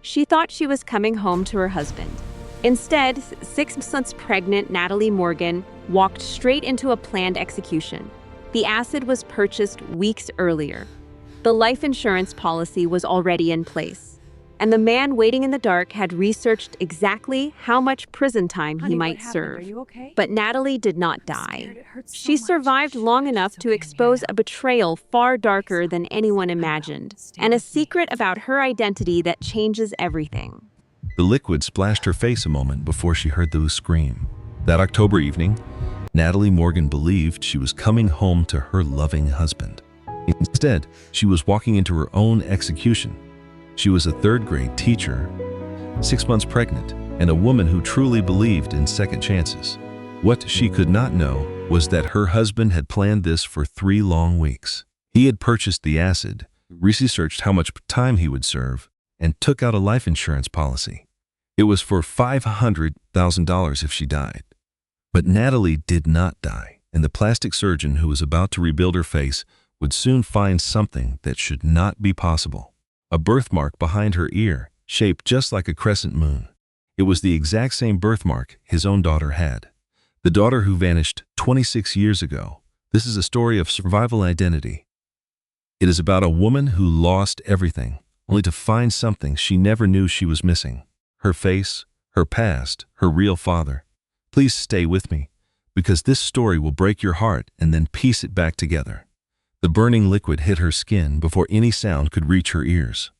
She thought she was coming home to her husband. Instead, 6 months pregnant Natalie Morgan walked straight into a planned execution. The acid was purchased weeks earlier. The life insurance policy was already in place, and the man waiting in the dark had researched exactly how much prison time he might serve. But Natalie did not die. She survived long enough to expose a betrayal far darker than anyone imagined, and a secret about her identity that changes everything. The liquid splashed her face a moment before she heard the scream. That October evening, Natalie Morgan believed she was coming home to her loving husband. Instead, she was walking into her own execution. She was a third-grade teacher, 6 months pregnant, and a woman who truly believed in second chances. What she could not know was that her husband had planned this for 3 long weeks. He had purchased the acid, researched how much time he would serve, and took out a life insurance policy. It was for $500,000 if she died. But Natalie did not die, and the plastic surgeon who was about to rebuild her face would soon find something that should not be possible. A birthmark behind her ear, shaped just like a crescent moon. It was the exact same birthmark his own daughter had. The daughter who vanished 26 years ago. This is a story of survival identity. It is about a woman who lost everything, only to find something she never knew she was missing. Her face, her past, her real father. Please stay with me, because this story will break your heart and then piece it back together. The burning liquid hit her skin before any sound could reach her ears.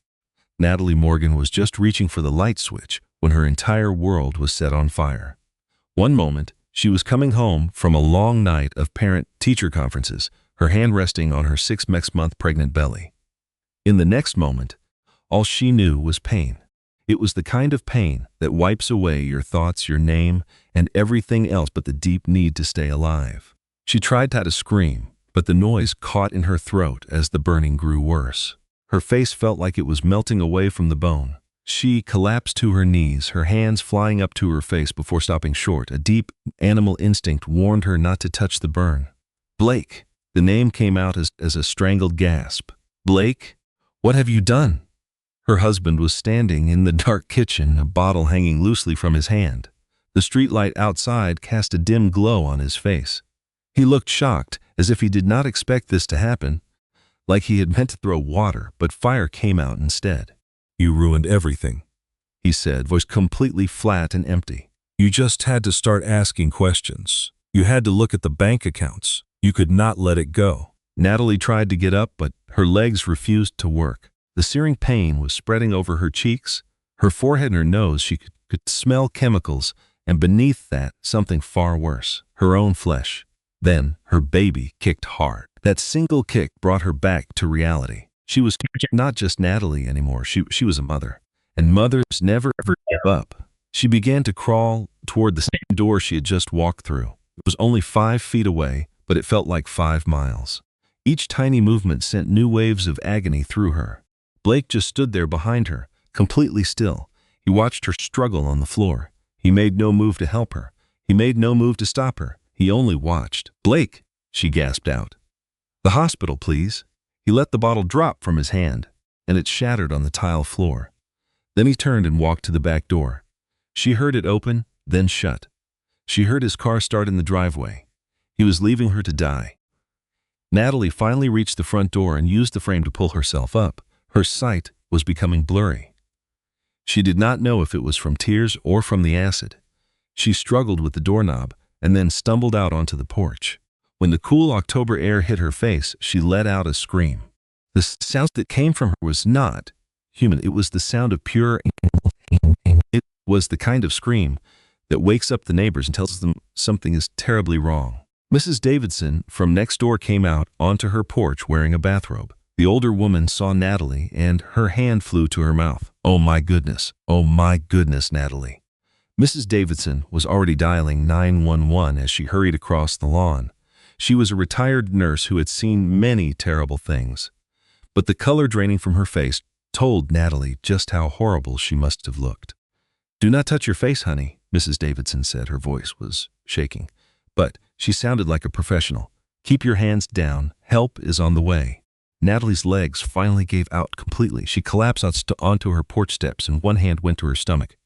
Natalie Morgan was just reaching for the light switch when her entire world was set on fire. One moment, she was coming home from a long night of parent-teacher conferences, her hand resting on her 6-month pregnant belly. In the next moment, all she knew was pain. It was the kind of pain that wipes away your thoughts, your name, and everything else but the deep need to stay alive. She tried to scream, but the noise caught in her throat as the burning grew worse. Her face felt like it was melting away from the bone. She collapsed to her knees, her hands flying up to her face before stopping short. A deep animal instinct warned her not to touch the burn. Blake. The name came out as a strangled gasp. Blake, what have you done? Her husband was standing in the dark kitchen, a bottle hanging loosely from his hand. The streetlight outside cast a dim glow on his face. He looked shocked, as if he did not expect this to happen, like he had meant to throw water, but fire came out instead. You ruined everything, he said, voice completely flat and empty. You just had to start asking questions. You had to look at the bank accounts. You could not let it go. Natalie tried to get up, but her legs refused to work. The searing pain was spreading over her cheeks, her forehead and her nose. She could smell chemicals, and beneath that, something far worse, her own flesh. Then, her baby kicked hard. That single kick brought her back to reality. She was not just Natalie anymore, she was a mother. And mothers never ever give up. She began to crawl toward the same door she had just walked through. It was only 5 feet away, but it felt like 5 miles. Each tiny movement sent new waves of agony through her. Blake just stood there behind her, completely still. He watched her struggle on the floor. He made no move to help her. He made no move to stop her. He only watched. Blake, she gasped out. The hospital, please. He let the bottle drop from his hand, and it shattered on the tile floor. Then he turned and walked to the back door. She heard it open, then shut. She heard his car start in the driveway. He was leaving her to die. Natalie finally reached the front door and used the frame to pull herself up. Her sight was becoming blurry. She did not know if it was from tears or from the acid. She struggled with the doorknob and then stumbled out onto the porch. When the cool October air hit her face, she let out a scream. The sound that came from her was not human. It was the sound of pure pain. It was the kind of scream that wakes up the neighbors and tells them something is terribly wrong. Mrs. Davidson from next door came out onto her porch wearing a bathrobe. The older woman saw Natalie, and her hand flew to her mouth. Oh my goodness, Natalie. Mrs. Davidson was already dialing 911 as she hurried across the lawn. She was a retired nurse who had seen many terrible things, but the color draining from her face told Natalie just how horrible she must have looked. Do not touch your face, honey, Mrs. Davidson said. Her voice was shaking, but she sounded like a professional. Keep your hands down. Help is on the way. Natalie's legs finally gave out completely. She collapsed onto her porch steps and one hand went to her stomach.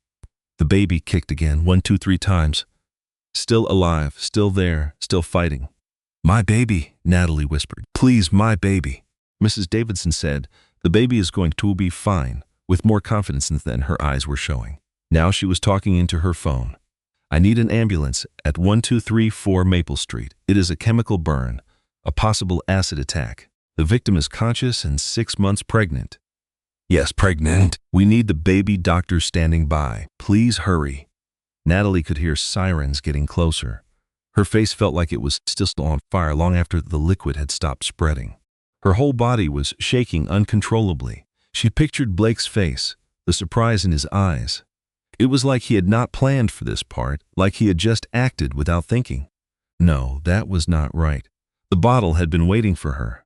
The baby kicked again, 1, 2, 3 times. Still alive, still there, still fighting. "My baby," Natalie whispered. "Please, my baby." Mrs. Davidson said, "The baby is going to be fine," with more confidence than her eyes were showing. Now she was talking into her phone. "I need an ambulance at 1234 Maple Street. It is a chemical burn, a possible acid attack. The victim is conscious and 6 months pregnant." "Yes, pregnant. We need the baby doctor standing by. Please hurry." Natalie could hear sirens getting closer. Her face felt like it was still on fire long after the liquid had stopped spreading. Her whole body was shaking uncontrollably. She pictured Blake's face, the surprise in his eyes. It was like he had not planned for this part, like he had just acted without thinking. No, that was not right. The bottle had been waiting for her.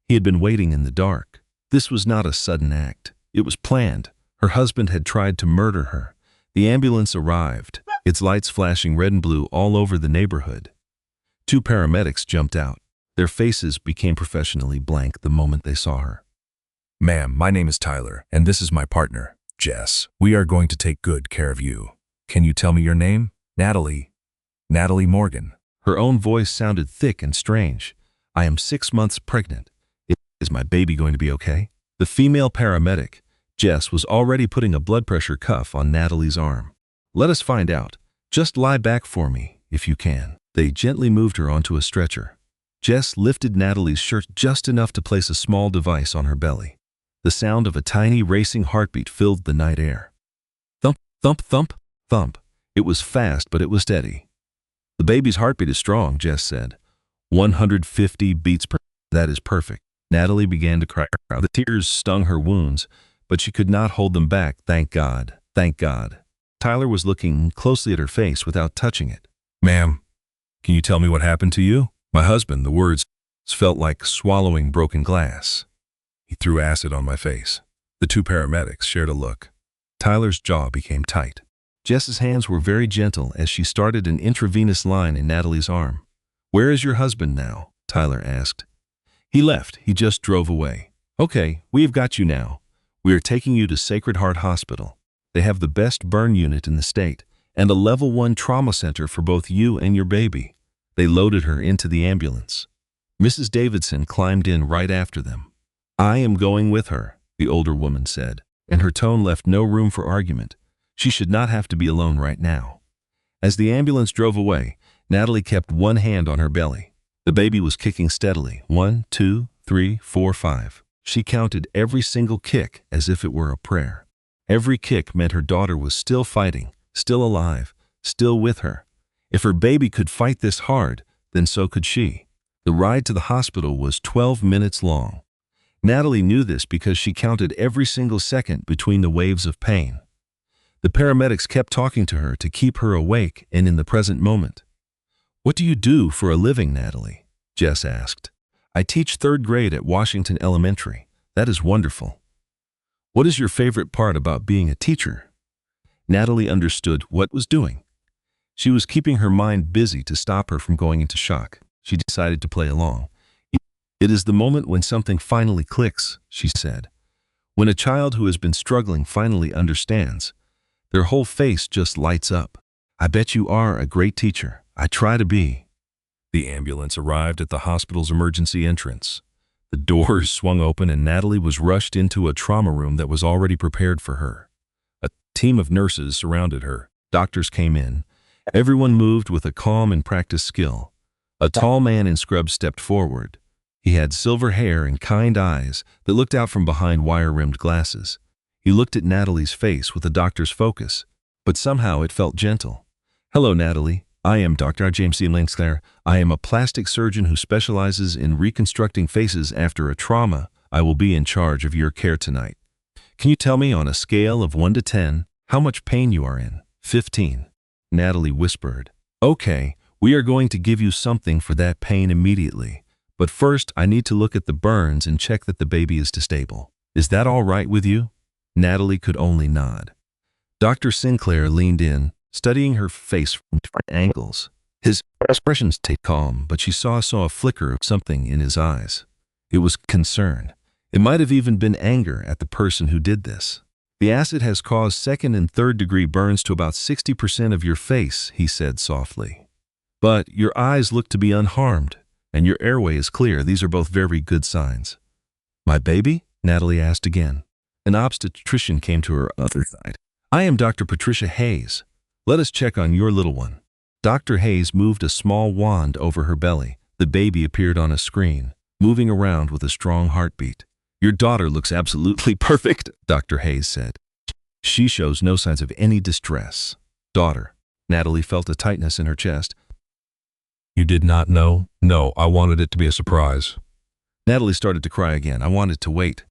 He had been waiting in the dark. This was not a sudden act. It was planned. Her husband had tried to murder her. The ambulance arrived, its lights flashing red and blue all over the neighborhood. 2 paramedics jumped out. Their faces became professionally blank the moment they saw her. "Ma'am, my name is Tyler, and this is my partner, Jess. We are going to take good care of you. Can you tell me your name?" "Natalie. Natalie Morgan." Her own voice sounded thick and strange. "I am 6 months pregnant. Is my baby going to be okay?" The female paramedic, Jess, was already putting a blood pressure cuff on Natalie's arm. "Let us find out. Just lie back for me, if you can." They gently moved her onto a stretcher. Jess lifted Natalie's shirt just enough to place a small device on her belly. The sound of a tiny racing heartbeat filled the night air. Thump, thump, thump, thump. It was fast, but it was steady. "The baby's heartbeat is strong," Jess said. 150 beats per. "That is perfect." Natalie began to cry. The tears stung her wounds, but she could not hold them back. "Thank God, thank God." Tyler was looking closely at her face without touching it. "Ma'am, can you tell me what happened to you?" "My husband," the words felt like swallowing broken glass. "He threw acid on my face." The 2 paramedics shared a look. Tyler's jaw became tight. Jess's hands were very gentle as she started an intravenous line in Natalie's arm. "Where is your husband now?" Tyler asked. "He left. He just drove away." "Okay, we have got you now. We are taking you to Sacred Heart Hospital. They have the best burn unit in the state and a level 1 trauma center for both you and your baby." They loaded her into the ambulance. Mrs. Davidson climbed in right after them. "I am going with her," the older woman said, and her tone left no room for argument. She should not have to be alone right now. As the ambulance drove away, Natalie kept one hand on her belly. The baby was kicking steadily. 1, 2, 3, 4, 5. She counted every single kick as if it were a prayer. Every kick meant her daughter was still fighting, still alive, still with her. If her baby could fight this hard, then so could she. The ride to the hospital was 12 minutes long. Natalie knew this because she counted every single second between the waves of pain. The paramedics kept talking to her to keep her awake and in the present moment. "What do you do for a living, Natalie?" Jess asked. "I teach 3rd grade at Washington Elementary. That is wonderful." "What is your favorite part about being a teacher?" Natalie understood what was doing. She was keeping her mind busy to stop her from going into shock. She decided to play along. "It is the moment when something finally clicks," she said. "When a child who has been struggling finally understands, their whole face just lights up. I bet you are a great teacher. I try to be." The ambulance arrived at the hospital's emergency entrance. The doors swung open and Natalie was rushed into a trauma room that was already prepared for her. A team of nurses surrounded her. Doctors came in. Everyone moved with a calm and practiced skill. A tall man in scrubs stepped forward. He had silver hair and kind eyes that looked out from behind wire-rimmed glasses. He looked at Natalie's face with a doctor's focus, but somehow it felt gentle. "Hello, Natalie. I am Dr. James C. Langsclair. I am a plastic surgeon who specializes in reconstructing faces after a trauma. I will be in charge of your care tonight. Can you tell me on a scale of 1 to 10 how much pain you are in?" 15. Natalie whispered. "Okay, we are going to give you something for that pain immediately. But first, I need to look at the burns and check that the baby is stable. Is that all right with you?" Natalie could only nod. Dr. Sinclair leaned in, studying her face from different angles. His expression stayed calm, but she saw a flicker of something in his eyes. It was concern. It might have even been anger at the person who did this. The acid has caused second and third degree burns to about 60% of your face, he said softly. But your eyes look to be unharmed, and your airway is clear. These are both very good signs. My baby? Natalie asked again. An obstetrician came to her other side. I am Dr. Patricia Hayes. Let us check on your little one. Dr. Hayes moved a small wand over her belly. The baby appeared on a screen, moving around with a strong heartbeat. Your daughter looks absolutely perfect, Dr. Hayes said. She shows no signs of any distress. Daughter. Natalie felt a tightness in her chest. You did not know? No, I wanted it to be a surprise. Natalie started to cry again. I wanted to wait.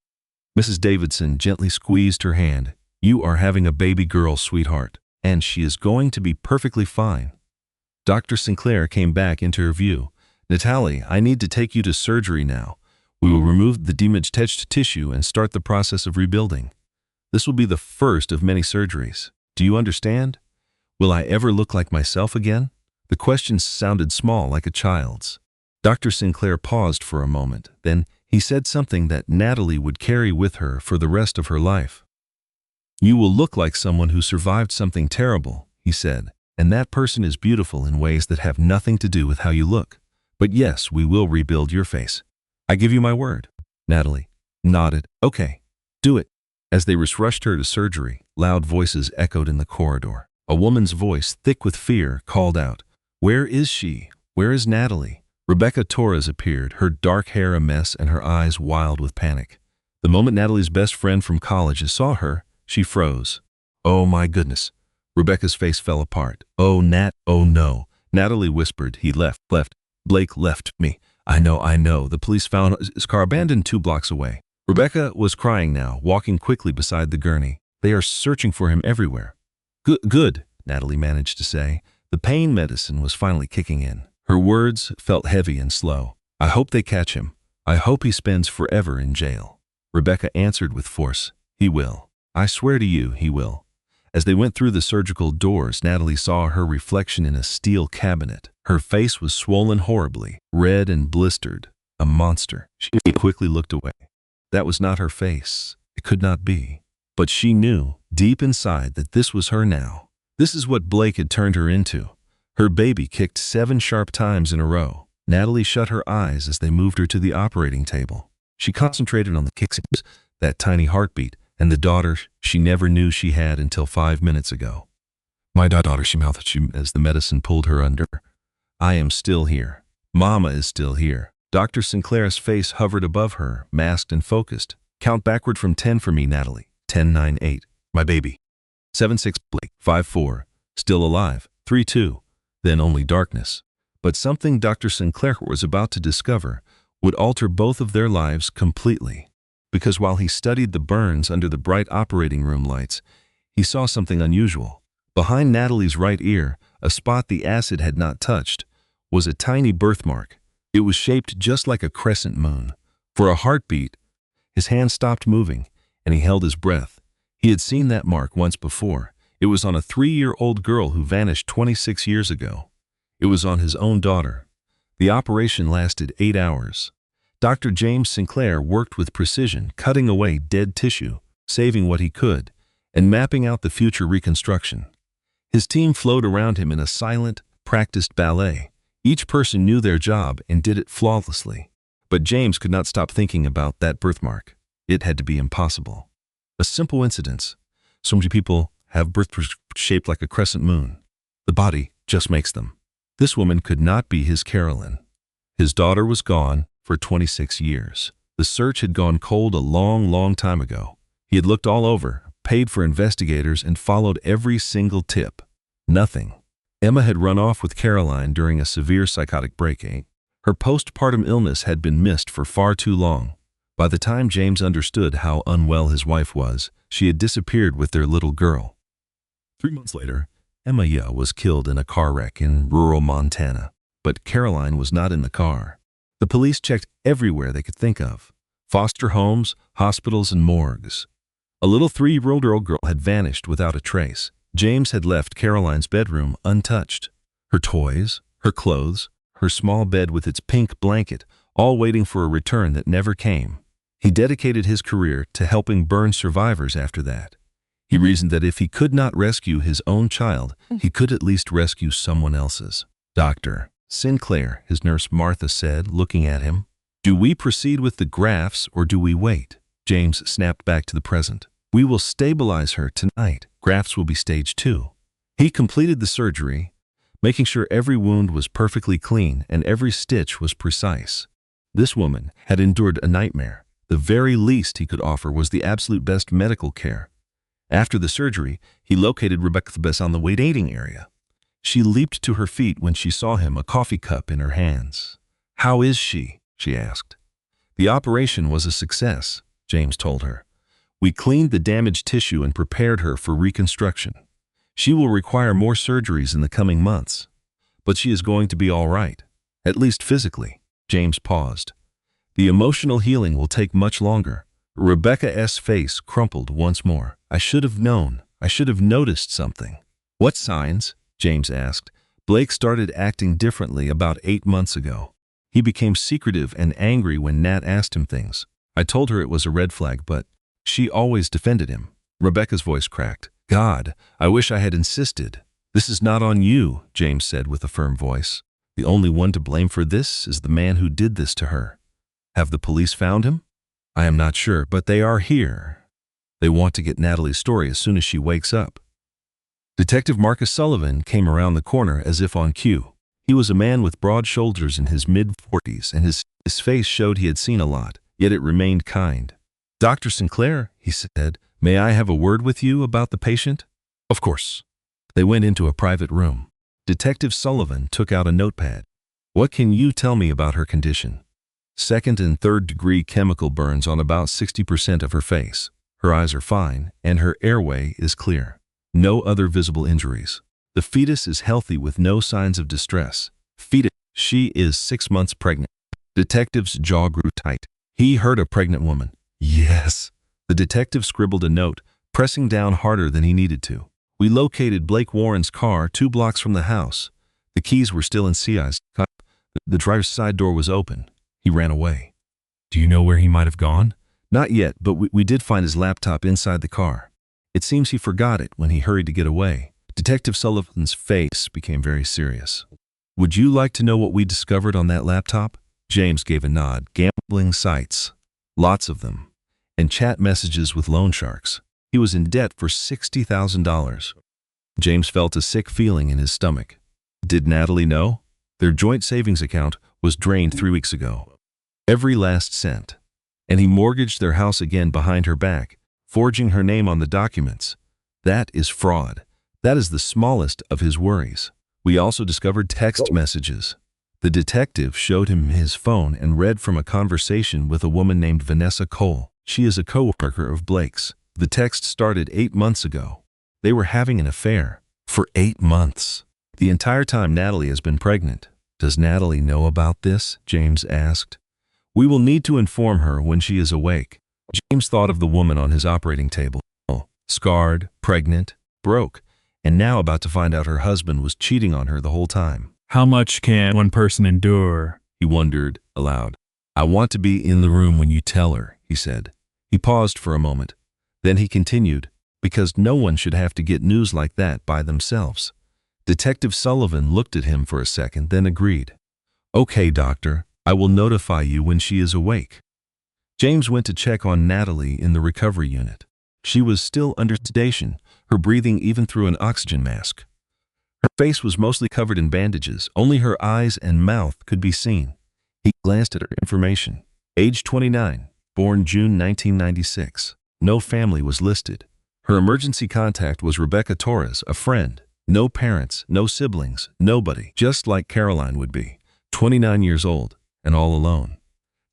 Mrs. Davidson gently squeezed her hand. You are having a baby girl, sweetheart, and she is going to be perfectly fine. Dr. Sinclair came back into her view. Natalie, I need to take you to surgery now. We will remove the damaged tissue and start the process of rebuilding. This will be the first of many surgeries. Do you understand? Will I ever look like myself again? The question sounded small, like a child's. Dr. Sinclair paused for a moment. Then he said something that Natalie would carry with her for the rest of her life. You will look like someone who survived something terrible, he said, and that person is beautiful in ways that have nothing to do with how you look. But yes, we will rebuild your face. I give you my word. Natalie nodded. Okay, do it. As they rushed her to surgery, loud voices echoed in the corridor. A woman's voice, thick with fear, called out, Where is she? Where is Natalie? Rebecca Torres appeared, her dark hair a mess and her eyes wild with panic. The moment Natalie's best friend from college saw her, she froze. Oh my goodness. Rebecca's face fell apart. Oh, Nat, oh no. Natalie whispered. He left. Blake left me. I know. The police found his car abandoned 2 blocks away. Rebecca was crying now, walking quickly beside the gurney. They are searching for him everywhere. Good, Natalie managed to say. The pain medicine was finally kicking in. Her words felt heavy and slow. I hope they catch him. I hope he spends forever in jail. Rebecca answered with force. He will. I swear to you, he will. As they went through the surgical doors, Natalie saw her reflection in a steel cabinet. Her face was swollen horribly, red and blistered. A monster. She quickly looked away. That was not her face. It could not be. But she knew, deep inside, that this was her now. This is what Blake had turned her into. Her baby kicked 7 sharp times in a row. Natalie shut her eyes as they moved her to the operating table. She concentrated on the kicks, that tiny heartbeat, and the daughter she never knew she had until 5 minutes ago. My daughter, she mouthed as the medicine pulled her under. I am still here. Mama is still here. Dr. Sinclair's face hovered above her, masked and focused. Count backward from 10 for me, Natalie. 10, 9, 8. My baby. 7, 6, Blake. 5, 4. Still alive. 3, 2. Then only darkness. But something Dr. Sinclair was about to discover would alter both of their lives completely. Because while he studied the burns under the bright operating room lights, he saw something unusual. Behind Natalie's right ear, a spot the acid had not touched, was a tiny birthmark. It was shaped just like a crescent moon. For a heartbeat, his hand stopped moving, and he held his breath. He had seen that mark once before. It was on a 3-year-old girl who vanished 26 years ago. It was on his own daughter. The operation lasted 8 hours. Dr. James Sinclair worked with precision, cutting away dead tissue, saving what he could, and mapping out the future reconstruction. His team flowed around him in a silent, practiced ballet. Each person knew their job and did it flawlessly. But James could not stop thinking about that birthmark. It had to be impossible. A simple incident. So many people have birthmarks shaped like a crescent moon. The body just makes them. This woman could not be his Carolyn. His daughter was gone for 26 years. The search had gone cold a long time ago. He had looked all over, paid for investigators, and followed every single tip. Nothing. Emma had run off with Caroline during a severe psychotic break. Her postpartum illness had been missed for far too long. By the time James understood how unwell his wife was, she had disappeared with their little girl. 3 months later, Emma was killed in a car wreck in rural Montana. But Caroline was not in the car. The police checked everywhere they could think of. Foster homes, hospitals, and morgues. A little 3-year-old girl had vanished without a trace. James had left Caroline's bedroom untouched. Her toys, her clothes, her small bed with its pink blanket, all waiting for a return that never came. He dedicated his career to helping burn survivors after that. He reasoned that if he could not rescue his own child, he could at least rescue someone else's. Dr. Sinclair, his nurse Martha said, looking at him. Do we proceed with the grafts or do we wait? James snapped back to the present. We will stabilize her tonight. Grafts will be stage 2. He completed the surgery, making sure every wound was perfectly clean and every stitch was precise. This woman had endured a nightmare. The very least he could offer was the absolute best medical care. After the surgery, he located Rebecca on the waiting area. She leaped to her feet when she saw him, a coffee cup in her hands. How is she? She asked. The operation was a success, James told her. We cleaned the damaged tissue and prepared her for reconstruction. She will require more surgeries in the coming months, but she is going to be all right, at least physically. James paused. The emotional healing will take much longer. Rebecca's face crumpled once more. I should have known. I should have noticed something. What signs? James asked. Blake started acting differently about 8 months ago. He became secretive and angry when Nat asked him things. I told her it was a red flag, but she always defended him. Rebecca's voice cracked. God, I wish I had insisted. This is not on you, James said with a firm voice. The only one to blame for this is the man who did this to her. Have the police found him? I am not sure, but they are here. They want to get Natalie's story as soon as she wakes up. Detective Marcus Sullivan came around the corner as if on cue. He was a man with broad shoulders in his mid-40s, and his face showed he had seen a lot, yet it remained kind. Dr. Sinclair, he said, may I have a word with you about the patient? Of course. They went into a private room. Detective Sullivan took out a notepad. What can you tell me about her condition? 2nd and 3rd degree chemical burns on about 60% of her face. Her eyes are fine, and her airway is clear. No other visible injuries. The fetus is healthy with no signs of distress. Fetus. She is 6 months pregnant. Detective's jaw grew tight. He heard a pregnant woman. Yes. The detective scribbled a note, pressing down harder than he needed to. We located Blake Warren's car 2 blocks from the house. The keys were still in CI's cup. The driver's side door was open. He ran away. Do you know where he might have gone? Not yet, but we did find his laptop inside the car. It seems he forgot it when he hurried to get away. Detective Sullivan's face became very serious. Would you like to know what we discovered on that laptop? James gave a nod. Gambling sites. Lots of them. And chat messages with loan sharks. He was in debt for $60,000. James felt a sick feeling in his stomach. Did Natalie know? Their joint savings account was drained 3 weeks ago. Every last cent. And he mortgaged their house again behind her back, forging her name on the documents. That is fraud. That is the smallest of his worries. We also discovered text messages. The detective showed him his phone and read from a conversation with a woman named Vanessa Cole. She is a co-worker of Blake's. The text started 8 months ago. They were having an affair for 8 months. The entire time Natalie has been pregnant. Does Natalie know about this? James asked. We will need to inform her when she is awake. James thought of the woman on his operating table. Scarred, pregnant, broke, and now about to find out her husband was cheating on her the whole time. How much can one person endure? He wondered aloud. I want to be in the room when you tell her, he said. He paused for a moment. Then he continued, because no one should have to get news like that by themselves. Detective Sullivan looked at him for a second, then agreed. Okay, doctor, I will notify you when she is awake. James went to check on Natalie in the recovery unit. She was still under sedation, her breathing even through an oxygen mask. Her face was mostly covered in bandages. Only her eyes and mouth could be seen. He glanced at her information. Age 29, born June 1996. No family was listed. Her emergency contact was Rebecca Torres, a friend. No parents, no siblings, nobody, just like Caroline would be. 29 years old, and all alone.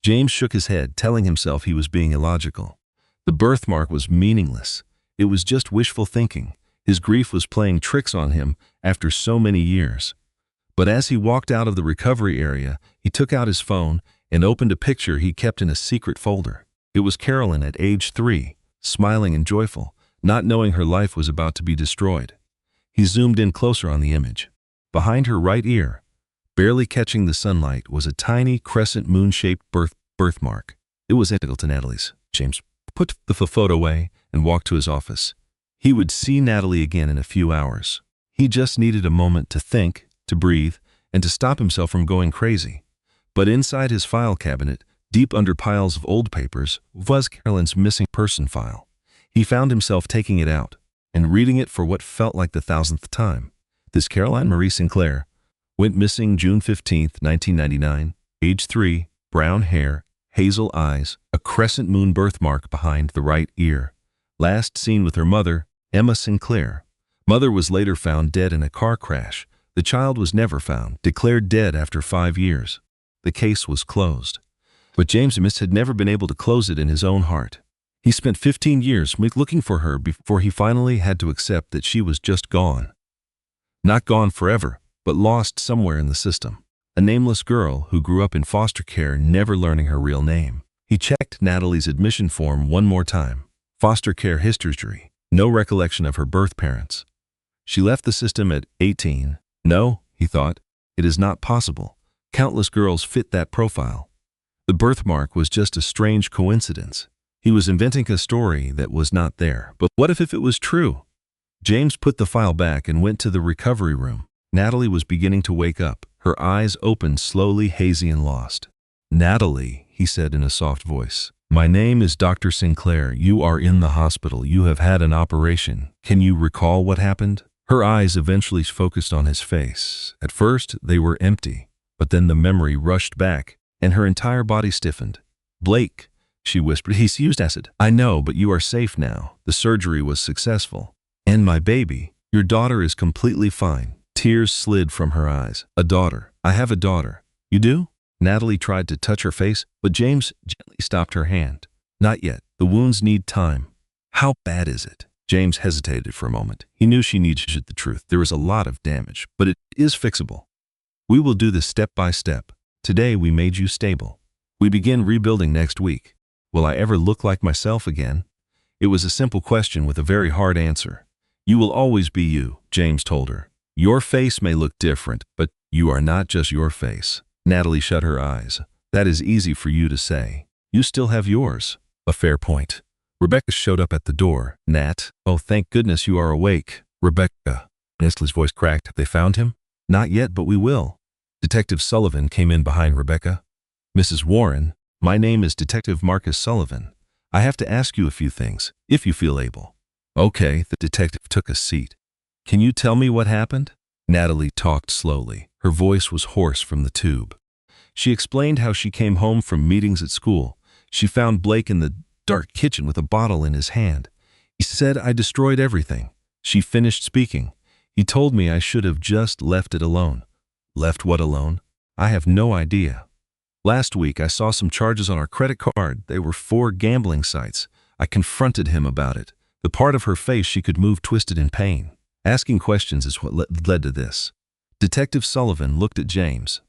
James shook his head, telling himself he was being illogical. The birthmark was meaningless. It was just wishful thinking. His grief was playing tricks on him after so many years. But as he walked out of the recovery area, he took out his phone and opened a picture he kept in a secret folder. It was Carolyn at age 3, smiling and joyful, not knowing her life was about to be destroyed. He zoomed in closer on the image. Behind her right ear, barely catching the sunlight, was a tiny crescent moon-shaped birthmark. It was identical to Natalie's. James put the photo away and walked to his office. He would see Natalie again in a few hours. He just needed a moment to think, to breathe, and to stop himself from going crazy. But inside his file cabinet, deep under piles of old papers, was Carolyn's missing person file. He found himself taking it out and reading it for what felt like the 1000th time. This Caroline Marie Sinclair went missing June 15, 1999, age 3, brown hair, hazel eyes, a crescent moon birthmark behind the right ear. Last seen with her mother, Emma Sinclair. Mother was later found dead in a car crash. The child was never found, declared dead after 5 years. The case was closed. But James Miss had never been able to close it in his own heart. He spent 15 years looking for her before he finally had to accept that she was just gone. Not gone forever, but lost somewhere in the system. A nameless girl who grew up in foster care, never learning her real name. He checked Natalie's admission form one more time. Foster care history. No recollection of her birth parents. She left the system at 18. No, he thought, it is not possible. Countless girls fit that profile. The birthmark was just a strange coincidence. He was inventing a story that was not there. But what if it was true? James put the file back and went to the recovery room. Natalie was beginning to wake up. Her eyes opened slowly, hazy and lost. "Natalie," he said in a soft voice. "My name is Dr. Sinclair. You are in the hospital. You have had an operation. Can you recall what happened?" Her eyes eventually focused on his face. At first, they were empty, but then the memory rushed back, and her entire body stiffened. "Blake," she whispered, "he's used acid." "I know, but you are safe now. The surgery was successful. And my baby, your daughter is completely fine." Tears slid from her eyes. "A daughter. I have a daughter." "You do?" Natalie tried to touch her face, but James gently stopped her hand. "Not yet. The wounds need time." "How bad is it?" James hesitated for a moment. He knew she needed the truth. There is a lot of damage, but it is fixable. "We will do this step by step. Today we made you stable. We begin rebuilding next week. Will I ever look like myself again?" It was a simple question with a very hard answer. "You will always be you," James told her. "Your face may look different, but you are not just your face." Natalie shut her eyes. "That is easy for you to say. You still have yours." "A fair point." Rebecca showed up at the door. "Nat, oh thank goodness you are awake." "Rebecca." Natalie's voice cracked. "Have they found him?" "Not yet, but we will." Detective Sullivan came in behind Rebecca. "Mrs. Warren, my name is Detective Marcus Sullivan. I have to ask you a few things, if you feel able." "Okay." The detective took a seat. "Can you tell me what happened?" Natalie talked slowly. Her voice was hoarse from the tube. She explained how she came home from meetings at school. She found Blake in the dark kitchen with a bottle in his hand. "He said I destroyed everything." She finished speaking. "He told me I should have just left it alone." "Left what alone?" "I have no idea. Last week I saw some charges on our credit card. They were 4 gambling sites. I confronted him about it. The part of her face she could move twisted in pain. Asking questions is what led to this." Detective Sullivan looked at James.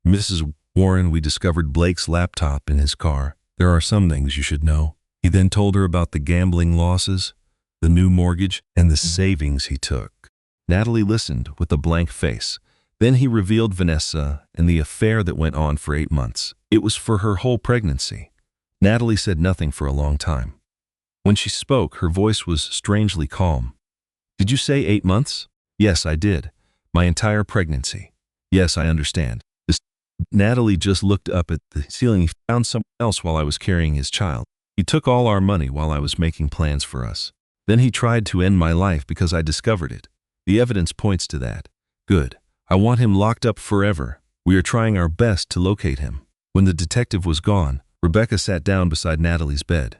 "Mrs. Warren, we discovered Blake's laptop in his car. There are some things you should know." He then told her about the gambling losses, the new mortgage, and the savings he took. Natalie listened with a blank face. Then he revealed Vanessa and the affair that went on for 8 months. It was for her whole pregnancy. Natalie said nothing for a long time. When she spoke, her voice was strangely calm. "Did you say 8 months?" "Yes, I did. My entire pregnancy." "Yes, I understand." Natalie just looked up at the ceiling. "He found someone else while I was carrying his child. He took all our money while I was making plans for us. Then he tried to end my life because I discovered it. The evidence points to that." "Good. I want him locked up forever. We are trying our best to locate him." When the detective was gone, Rebecca sat down beside Natalie's bed.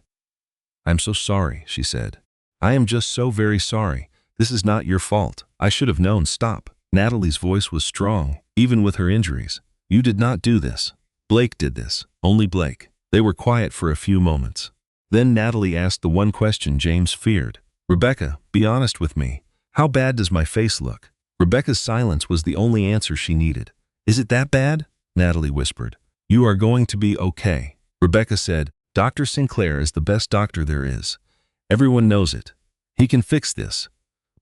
"I'm so sorry," she said. "I am just so very sorry. This is not your fault. I should have known." "Stop." Natalie's voice was strong, even with her injuries. "You did not do this. Blake did this. Only Blake." They were quiet for a few moments. Then Natalie asked the one question James feared. "Rebecca, be honest with me. How bad does my face look?" Rebecca's silence was the only answer she needed. "Is it that bad?" Natalie whispered. "You are going to be okay." Rebecca said, "Dr. Sinclair is the best doctor there is. Everyone knows it. He can fix this."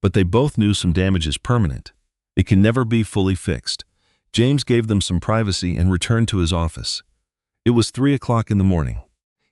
But they both knew some damage is permanent. It can never be fully fixed. James gave them some privacy and returned to his office. It was 3 o'clock in the morning.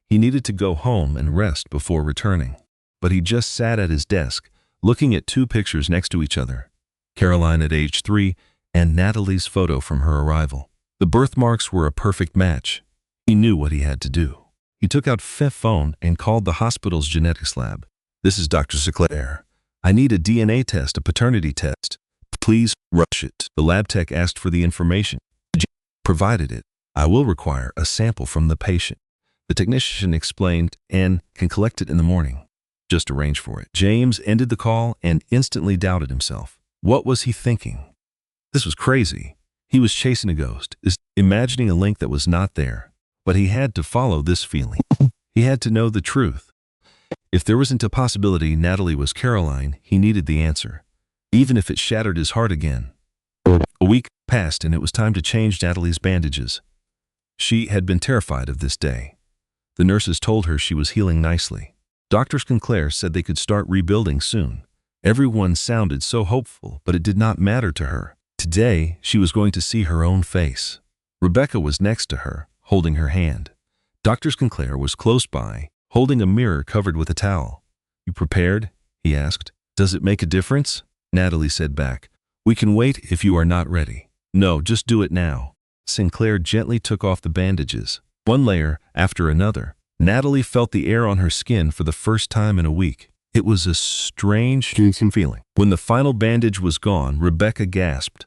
He needed to go home and rest before returning. But he just sat at his desk, looking at two pictures next to each other. Caroline at age 3 and Natalie's photo from her arrival. The birthmarks were a perfect match. He knew what he had to do. He took out his phone and called the hospital's genetics lab. "This is Dr. Sinclair. I need a DNA test, a paternity test. Please rush it." The lab tech asked for the information. James provided it. "I will require a sample from the patient," the technician explained, "and can collect it in the morning. Just arrange for it." James ended the call and instantly doubted himself. What was he thinking? This was crazy. He was chasing a ghost, imagining a link that was not there. But he had to follow this feeling. He had to know the truth. If there wasn't a possibility Natalie was Caroline, he needed the answer, even if it shattered his heart again. A week passed and it was time to change Natalie's bandages. She had been terrified of this day. The nurses told her she was healing nicely. Dr. Sinclair said they could start rebuilding soon. Everyone sounded so hopeful, but it did not matter to her. Today, she was going to see her own face. Rebecca was next to her, holding her hand. Dr. Sinclair was close by, holding a mirror covered with a towel. "You prepared?" he asked. "Does it make a difference?" Natalie said back. "We can wait if you are not ready." "No, just do it now." Sinclair gently took off the bandages, one layer after another. Natalie felt the air on her skin for the first time in a week. It was a strange feeling. When the final bandage was gone, Rebecca gasped.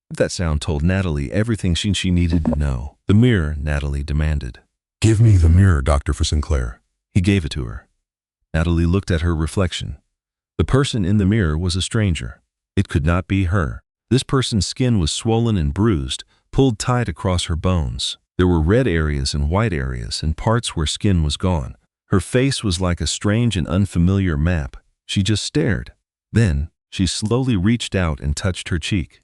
That sound told Natalie everything she needed to know. "The mirror," Natalie demanded. Give me the mirror, Dr. Sinclair. He gave it to her. Natalie looked at her reflection. The person in the mirror was a stranger. It could not be her. This person's skin was swollen and bruised, pulled tight across her bones. There were red areas and white areas and parts where skin was gone. Her face was like a strange and unfamiliar map. She just stared. Then, she slowly reached out and touched her cheek.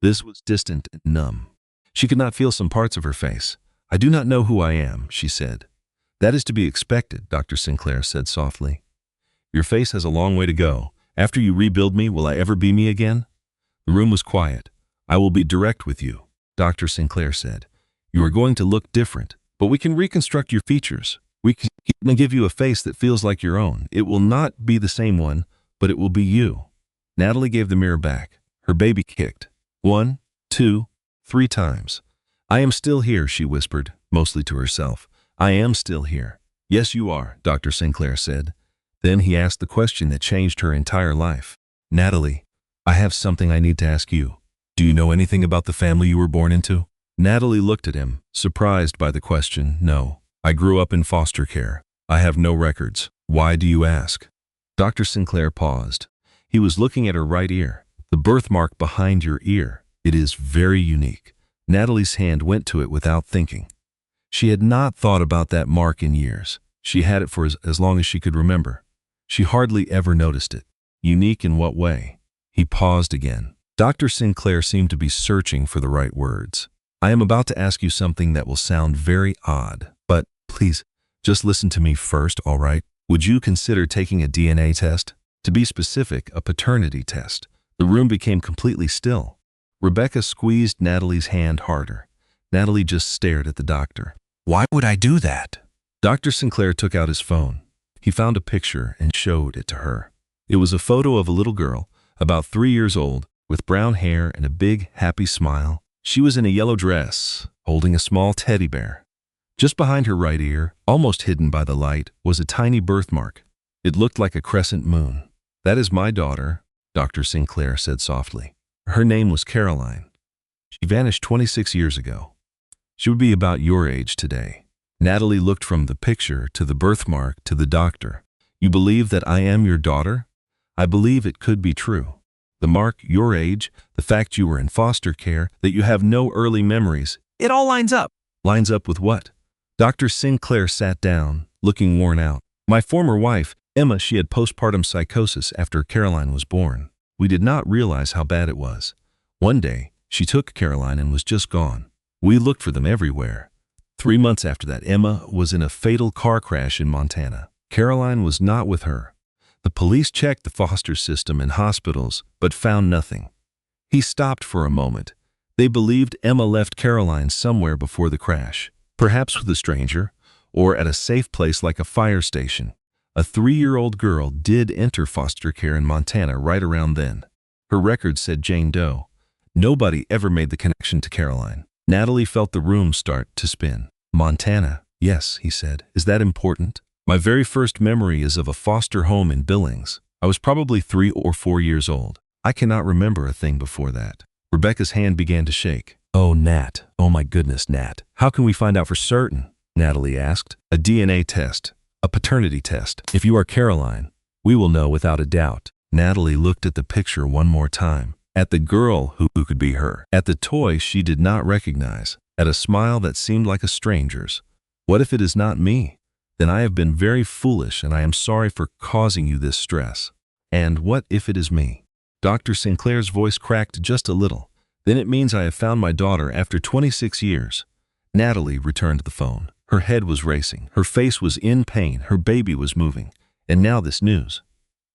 This was distant and numb. She could not feel some parts of her face. "I do not know who I am," she said. "That is to be expected," Dr. Sinclair said softly. "Your face has a long way to go. After you rebuild me, will I ever be me again?" The room was quiet. "I will be direct with you," Dr. Sinclair said. "You are going to look different, but we can reconstruct your features. We can give you a face that feels like your own. It will not be the same one, but it will be you." Natalie gave the mirror back. Her baby kicked. 1, 2, 3 times. "I am still here," she whispered, mostly to herself. "I am still here." "Yes, you are," Dr. Sinclair said. Then he asked the question that changed her entire life. "Natalie, I have something I need to ask you. Do you know anything about the family you were born into?" Natalie looked at him, surprised by the question. "No. I grew up in foster care. I have no records. Why do you ask?" Dr. Sinclair paused. He was looking at her right ear. "The birthmark behind your ear. It is very unique." Natalie's hand went to it without thinking. She had not thought about that mark in years. She had it for as long as she could remember. She hardly ever noticed it. Unique in what way? He paused again. Dr. Sinclair seemed to be searching for the right words. "I am about to ask you something that will sound very odd, but please, just listen to me first, all right? Would you consider taking a DNA test? To be specific, a paternity test." The room became completely still. Rebecca squeezed Natalie's hand harder. Natalie just stared at the doctor. "Why would I do that?" Dr. Sinclair took out his phone. He found a picture and showed it to her. It was a photo of a little girl, about 3 years old, with brown hair and a big, happy smile. She was in a yellow dress, holding a small teddy bear. Just behind her right ear, almost hidden by the light, was a tiny birthmark. It looked like a crescent moon. "That is my daughter," Dr. Sinclair said softly. "Her name was Caroline. She vanished 26 years ago. She would be about your age today." Natalie looked from the picture to the birthmark to the doctor. "You believe that I am your daughter?" "I believe it could be true. The mark, your age, the fact you were in foster care, that you have no early memories. It all lines up." "Lines up with what?" Dr. Sinclair sat down, looking worn out. "My former wife, Emma, she had postpartum psychosis after Caroline was born. We did not realize how bad it was. One day, she took Caroline and was just gone. We looked for them everywhere. 3 months after that, Emma was in a fatal car crash in Montana. Caroline was not with her. The police checked the foster system and hospitals, but found nothing." He stopped for a moment. They believed Emma left Caroline somewhere before the crash, perhaps with a stranger, or at a safe place like a fire station. A 3-year-old girl did enter foster care in Montana right around then. Her record said Jane Doe. Nobody ever made the connection to Caroline. Natalie felt the room start to spin. Montana, yes, he said. Is that important? My very first memory is of a foster home in Billings. I was probably 3 or 4 years old. I cannot remember a thing before that. Rebecca's hand began to shake. Oh, Nat. Oh my goodness, Nat. How can we find out for certain? Natalie asked. A DNA test. A paternity test. If you are Caroline, we will know without a doubt. Natalie looked at the picture one more time. At the girl who could be her. At the toy she did not recognize. At a smile that seemed like a stranger's. What if it is not me? Then I have been very foolish and I am sorry for causing you this stress. And what if it is me? Dr. Sinclair's voice cracked just a little. Then it means I have found my daughter after 26 years. Natalie returned the phone. Her head was racing. Her face was in pain. Her baby was moving. And now this news.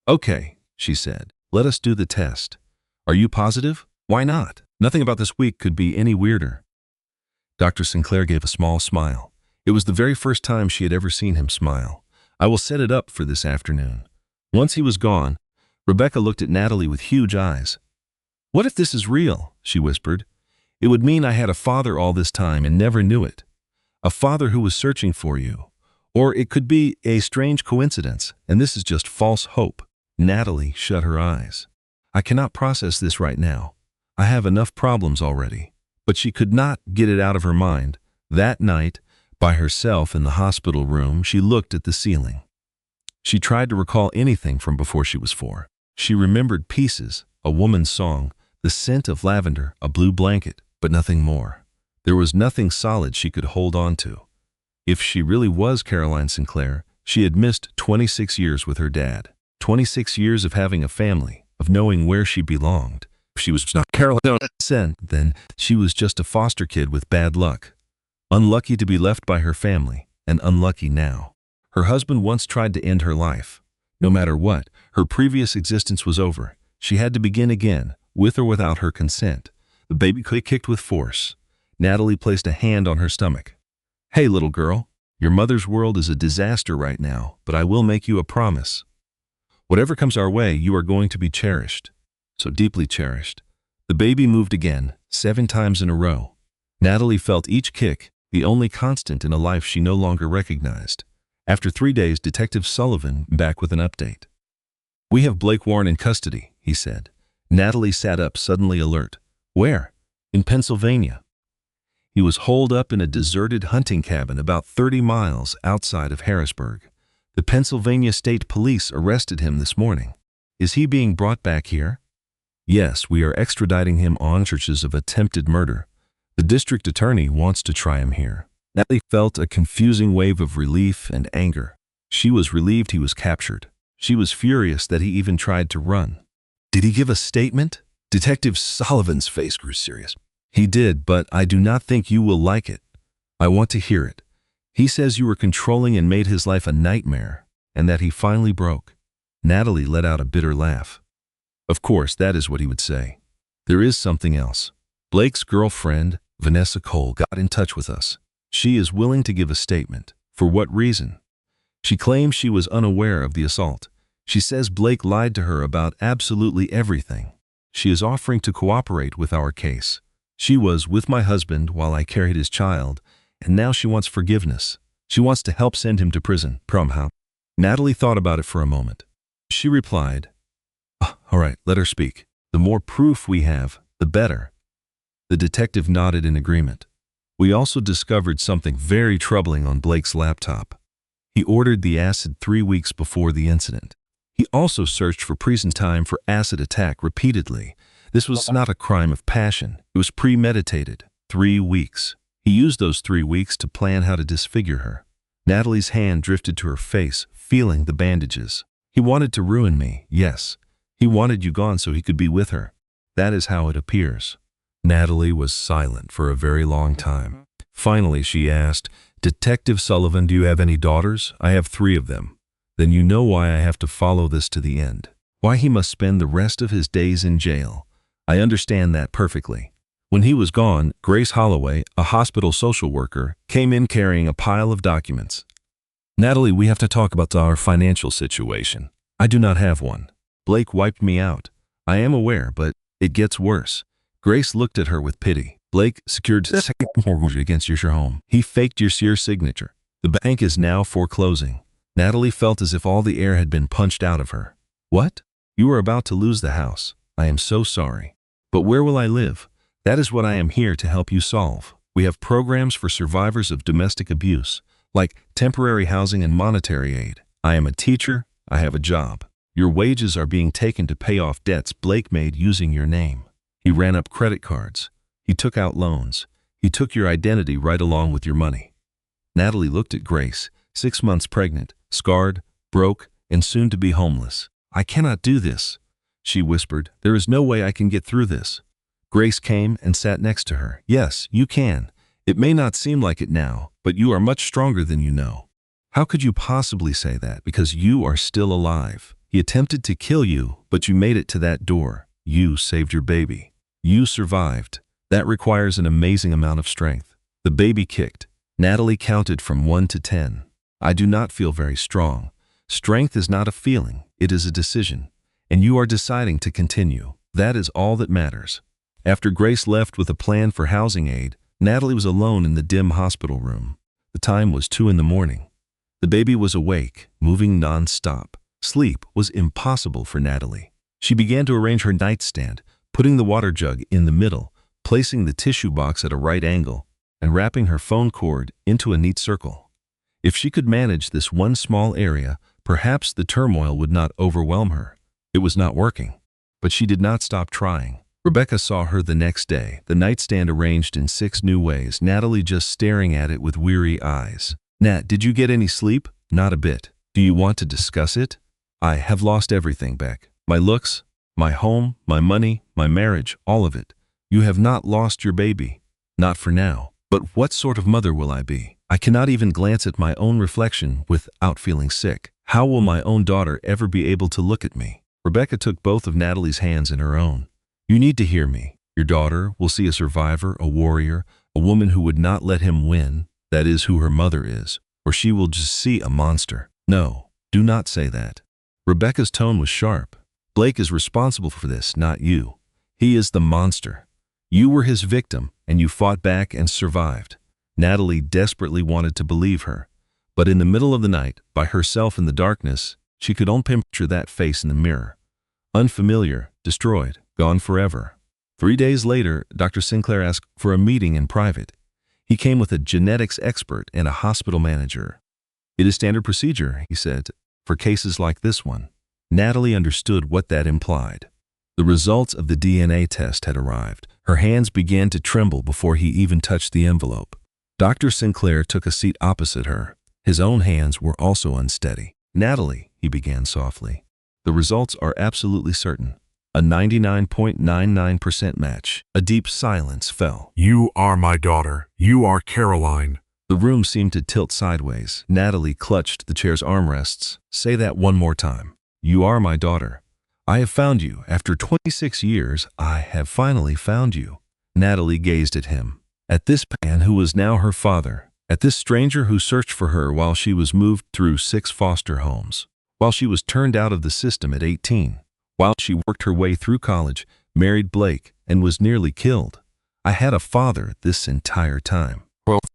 Okay, she said. Let us do the test. Are you positive? Why not? Nothing about this week could be any weirder. Dr. Sinclair gave a small smile. It was the very first time she had ever seen him smile. I will set it up for this afternoon. Once he was gone, Rebecca looked at Natalie with huge eyes. What if this is real? She whispered. It would mean I had a father all this time and never knew it. A father who was searching for you. Or it could be a strange coincidence, and this is just false hope. Natalie shut her eyes. I cannot process this right now. I have enough problems already. But she could not get it out of her mind. That night, by herself in the hospital room, she looked at the ceiling. She tried to recall anything from before she was 4. She remembered pieces, a woman's song, the scent of lavender, a blue blanket, but nothing more. There was nothing solid she could hold on to. If she really was Caroline Sinclair, she had missed 26 years with her dad. 26 years of having a family, of knowing where she belonged. If she was not Caroline Sinclair, then she was just a foster kid with bad luck. Unlucky to be left by her family, and unlucky now. Her husband once tried to end her life. No matter what, her previous existence was over. She had to begin again, with or without her consent. The baby kicked with force. Natalie placed a hand on her stomach. Hey, little girl, your mother's world is a disaster right now, but I will make you a promise. Whatever comes our way, you are going to be cherished. So deeply cherished. The baby moved again, 7 times in a row. Natalie felt each kick, the only constant in a life she no longer recognized. After 3 days, Detective Sullivan back with an update. We have Blake Warren in custody, he said. Natalie sat up, suddenly alert. Where? In Pennsylvania. He was holed up in a deserted hunting cabin about 30 miles outside of Harrisburg. The Pennsylvania State Police arrested him this morning. Is he being brought back here? Yes, we are extraditing him on charges of attempted murder. The district attorney wants to try him here. Natalie felt a confusing wave of relief and anger. She was relieved he was captured. She was furious that he even tried to run. Did he give a statement? Detective Sullivan's face grew serious. He did, but I do not think you will like it. I want to hear it. He says you were controlling and made his life a nightmare, and that he finally broke. Natalie let out a bitter laugh. Of course, that is what he would say. There is something else. Blake's girlfriend, Vanessa Cole, got in touch with us. She is willing to give a statement. For what reason? She claims she was unaware of the assault. She says Blake lied to her about absolutely everything. She is offering to cooperate with our case. She was with my husband while I carried his child, and now she wants forgiveness. She wants to help send him to prison. Promha. Natalie thought about it for a moment. She replied, all right, let her speak. The more proof we have, the better. The detective nodded in agreement. We also discovered something very troubling on Blake's laptop. He ordered the acid 3 weeks before the incident. He also searched for prison time for acid attack repeatedly. This was not a crime of passion. It was premeditated. 3 weeks. He used those 3 weeks to plan how to disfigure her. Natalie's hand drifted to her face, feeling the bandages. He wanted to ruin me, yes. He wanted you gone so he could be with her. That is how it appears. Natalie was silent for a very long time. Finally, she asked, Detective Sullivan, do you have any daughters? I have 3 of them. Then you know why I have to follow this to the end. Why he must spend the rest of his days in jail. I understand that perfectly. When he was gone, Grace Holloway, a hospital social worker, came in carrying a pile of documents. Natalie, we have to talk about our financial situation. I do not have one. Blake wiped me out. I am aware, but it gets worse. Grace looked at her with pity. Blake secured a second mortgage against your home. He faked your signature. The bank is now foreclosing. Natalie felt as if all the air had been punched out of her. What? You are about to lose the house. I am so sorry. But where will I live? That is what I am here to help you solve. We have programs for survivors of domestic abuse, like temporary housing and monetary aid. I am a teacher. I have a job. Your wages are being taken to pay off debts Blake made using your name. He ran up credit cards. He took out loans. He took your identity right along with your money. Natalie looked at Grace, 6 months pregnant, scarred, broke, and soon to be homeless. I cannot do this, she whispered. There is no way I can get through this. Grace came and sat next to her. Yes, you can. It may not seem like it now, but you are much stronger than you know. How could you possibly say that? Because you are still alive. He attempted to kill you, but you made it to that door. You saved your baby. You survived. That requires an amazing amount of strength. The baby kicked. Natalie counted from 1 to 10. I do not feel very strong. Strength is not a feeling, it is a decision. And you are deciding to continue. That is all that matters. After Grace left with a plan for housing aid, Natalie was alone in the dim hospital room. The time was 2 in the morning. The baby was awake, moving non-stop. Sleep was impossible for Natalie. She began to arrange her nightstand, putting the water jug in the middle, placing the tissue box at a right angle, and wrapping her phone cord into a neat circle. If she could manage this one small area, perhaps the turmoil would not overwhelm her. It was not working, but she did not stop trying. Rebecca saw her the next day, the nightstand arranged in 6 new ways, Natalie just staring at it with weary eyes. Nat, did you get any sleep? Not a bit. Do you want to discuss it? I have lost everything, Beck. My looks, my home, my money, my marriage, all of it. You have not lost your baby. Not for now. But what sort of mother will I be? I cannot even glance at my own reflection without feeling sick. How will my own daughter ever be able to look at me? Rebecca took both of Natalie's hands in her own. You need to hear me. Your daughter will see a survivor, a warrior, a woman who would not let him win. That is who her mother is. Or she will just see a monster. No, do not say that. Rebecca's tone was sharp. Blake is responsible for this, not you. He is the monster. You were his victim, and you fought back and survived. Natalie desperately wanted to believe her. But in the middle of the night, by herself in the darkness, she could only picture that face in the mirror. Unfamiliar, destroyed, gone forever. 3 days later, Dr. Sinclair asked for a meeting in private. He came with a genetics expert and a hospital manager. It is standard procedure, he said, for cases like this one. Natalie understood what that implied. The results of the DNA test had arrived. Her hands began to tremble before he even touched the envelope. Dr. Sinclair took a seat opposite her. His own hands were also unsteady. Natalie, he began softly, the results are absolutely certain. A 99.99% match. A deep silence fell. You are my daughter. You are Caroline. The room seemed to tilt sideways. Natalie clutched the chair's armrests. Say that one more time. You are my daughter. I have found you. After 26 years, I have finally found you. Natalie gazed at him. At this man who was now her father. At this stranger who searched for her while she was moved through 6 foster homes. While she was turned out of the system at 18. While she worked her way through college, married Blake, and was nearly killed. I had a father this entire time.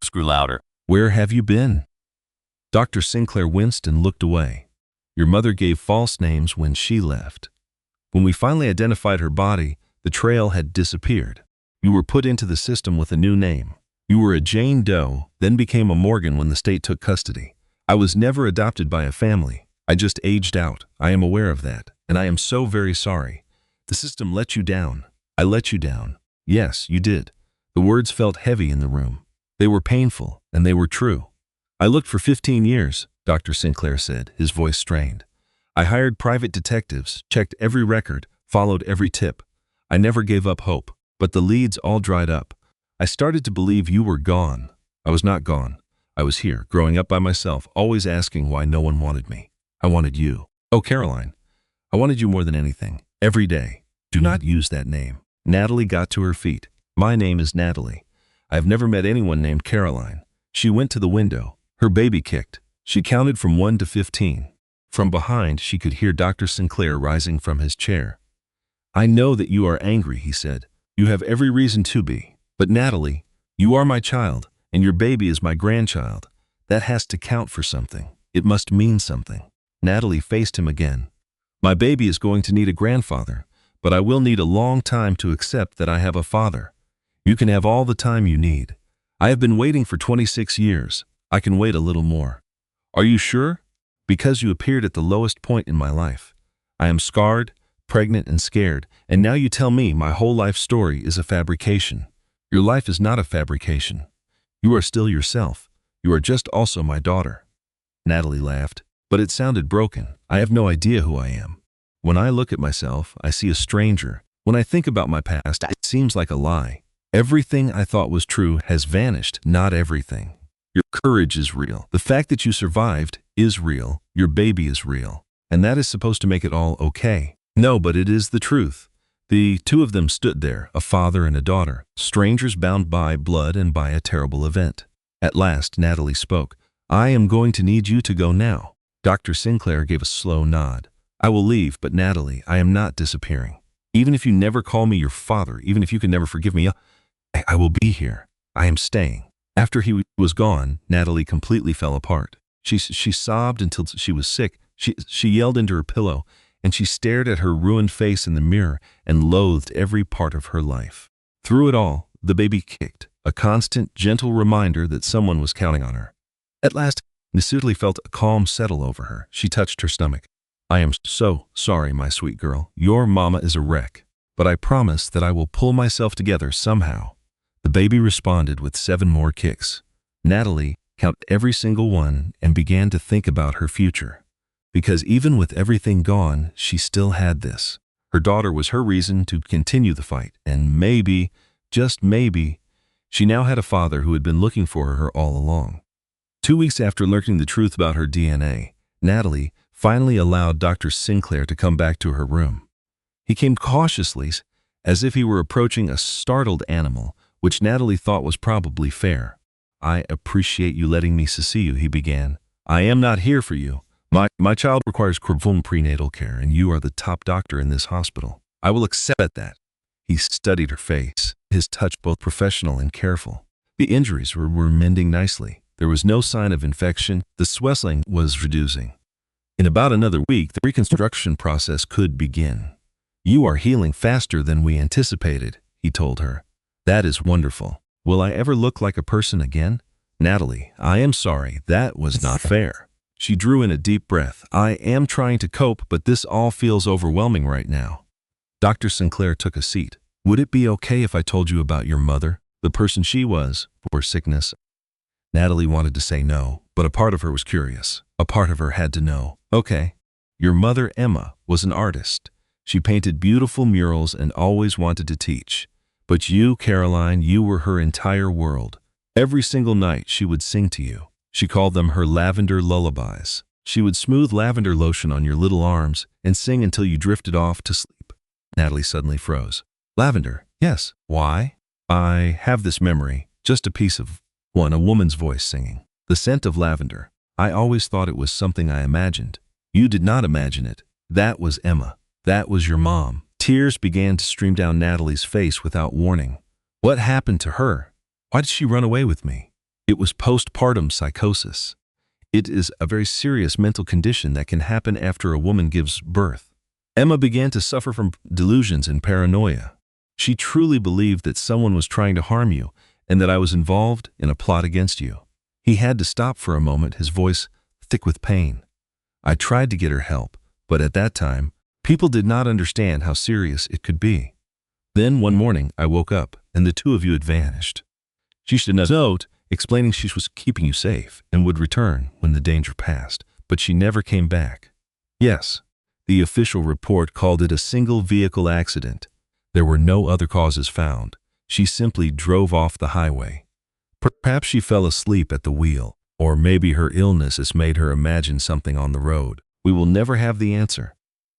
Screw louder. Where have you been? Dr. Sinclair winced and looked away. Your mother gave false names when she left. When we finally identified her body, the trail had disappeared. You were put into the system with a new name. You were a Jane Doe, then became a Morgan when the state took custody. I was never adopted by a family. I just aged out. I am aware of that, and I am so very sorry. The system let you down. I let you down. Yes, you did. The words felt heavy in the room. They were painful, and they were true. I looked for 15 years, Dr. Sinclair said, his voice strained. I hired private detectives, checked every record, followed every tip. I never gave up hope, but the leads all dried up. I started to believe you were gone. I was not gone. I was here, growing up by myself, always asking why no one wanted me. I wanted you. Oh, Caroline. I wanted you more than anything. Every day. Do not use that name. Natalie got to her feet. My name is Natalie. I have never met anyone named Caroline. She went to the window. Her baby kicked. She counted from 1 to 15. From behind, she could hear Dr. Sinclair rising from his chair. I know that you are angry, he said. You have every reason to be. But Natalie, you are my child, and your baby is my grandchild. That has to count for something. It must mean something. Natalie faced him again. My baby is going to need a grandfather, but I will need a long time to accept that I have a father. You can have all the time you need. I have been waiting for 26 years. I can wait a little more. Are you sure? Because you appeared at the lowest point in my life. I am scarred, pregnant, and scared, and now you tell me my whole life story is a fabrication. Your life is not a fabrication. You are still yourself. You are just also my daughter. Natalie laughed, but it sounded broken. I have no idea who I am. When I look at myself, I see a stranger. When I think about my past, it seems like a lie. Everything I thought was true has vanished, not everything. Your courage is real. The fact that you survived is real. Your baby is real. And that is supposed to make it all okay. No, but it is the truth. The two of them stood there, a father and a daughter, strangers bound by blood and by a terrible event. At last, Natalie spoke. I am going to need you to go now. Dr. Sinclair gave a slow nod. I will leave, but Natalie, I am not disappearing. Even if you never call me your father, even if you can never forgive me, I will be here. I am staying. After he was gone, Natalie completely fell apart. She sobbed until she was sick. She yelled into her pillow, and she stared at her ruined face in the mirror and loathed every part of her life. Through it all, the baby kicked, a constant, gentle reminder that someone was counting on her. At last, Natalie felt a calm settle over her. She touched her stomach. I am so sorry, my sweet girl. Your mama is a wreck. But I promise that I will pull myself together somehow. The baby responded with 7 more kicks. Natalie counted every single one and began to think about her future. Because even with everything gone, she still had this. Her daughter was her reason to continue the fight, and maybe, just maybe, she now had a father who had been looking for her all along. 2 weeks after learning the truth about her DNA, Natalie finally allowed Dr. Sinclair to come back to her room. He came cautiously, as if he were approaching a startled animal, which Natalie thought was probably fair. I appreciate you letting me see you, he began. I am not here for you. My child requires prenatal care, and you are the top doctor in this hospital. I will accept that. He studied her face, his touch both professional and careful. The injuries were mending nicely. There was no sign of infection. The swelling was reducing. In about another week, the reconstruction process could begin. You are healing faster than we anticipated, he told her. That is wonderful. Will I ever look like a person again? Natalie, I am sorry. That was not fair. She drew in a deep breath. I am trying to cope, but this all feels overwhelming right now. Dr. Sinclair took a seat. Would it be okay if I told you about your mother, the person she was, before sickness? Natalie wanted to say no, but a part of her was curious. A part of her had to know. Okay. Your mother, Emma, was an artist. She painted beautiful murals and always wanted to teach. But you, Caroline, you were her entire world. Every single night she would sing to you. She called them her lavender lullabies. She would smooth lavender lotion on your little arms and sing until you drifted off to sleep. Natalie suddenly froze. Lavender, yes. Why? I have this memory, just a piece of one, a woman's voice singing. The scent of lavender. I always thought it was something I imagined. You did not imagine it. That was Emma. That was your mom. Tears began to stream down Natalie's face without warning. What happened to her? Why did she run away with me? It was postpartum psychosis. It is a very serious mental condition that can happen after a woman gives birth. Emma began to suffer from delusions and paranoia. She truly believed that someone was trying to harm you and that I was involved in a plot against you. He had to stop for a moment, his voice thick with pain. I tried to get her help, but at that time, people did not understand how serious it could be. Then one morning, I woke up, and the two of you had vanished. She should note, explaining she was keeping you safe and would return when the danger passed, but she never came back. Yes, the official report called it a single-vehicle accident. There were no other causes found. She simply drove off the highway. Perhaps she fell asleep at the wheel, or maybe her illness has made her imagine something on the road. We will never have the answer.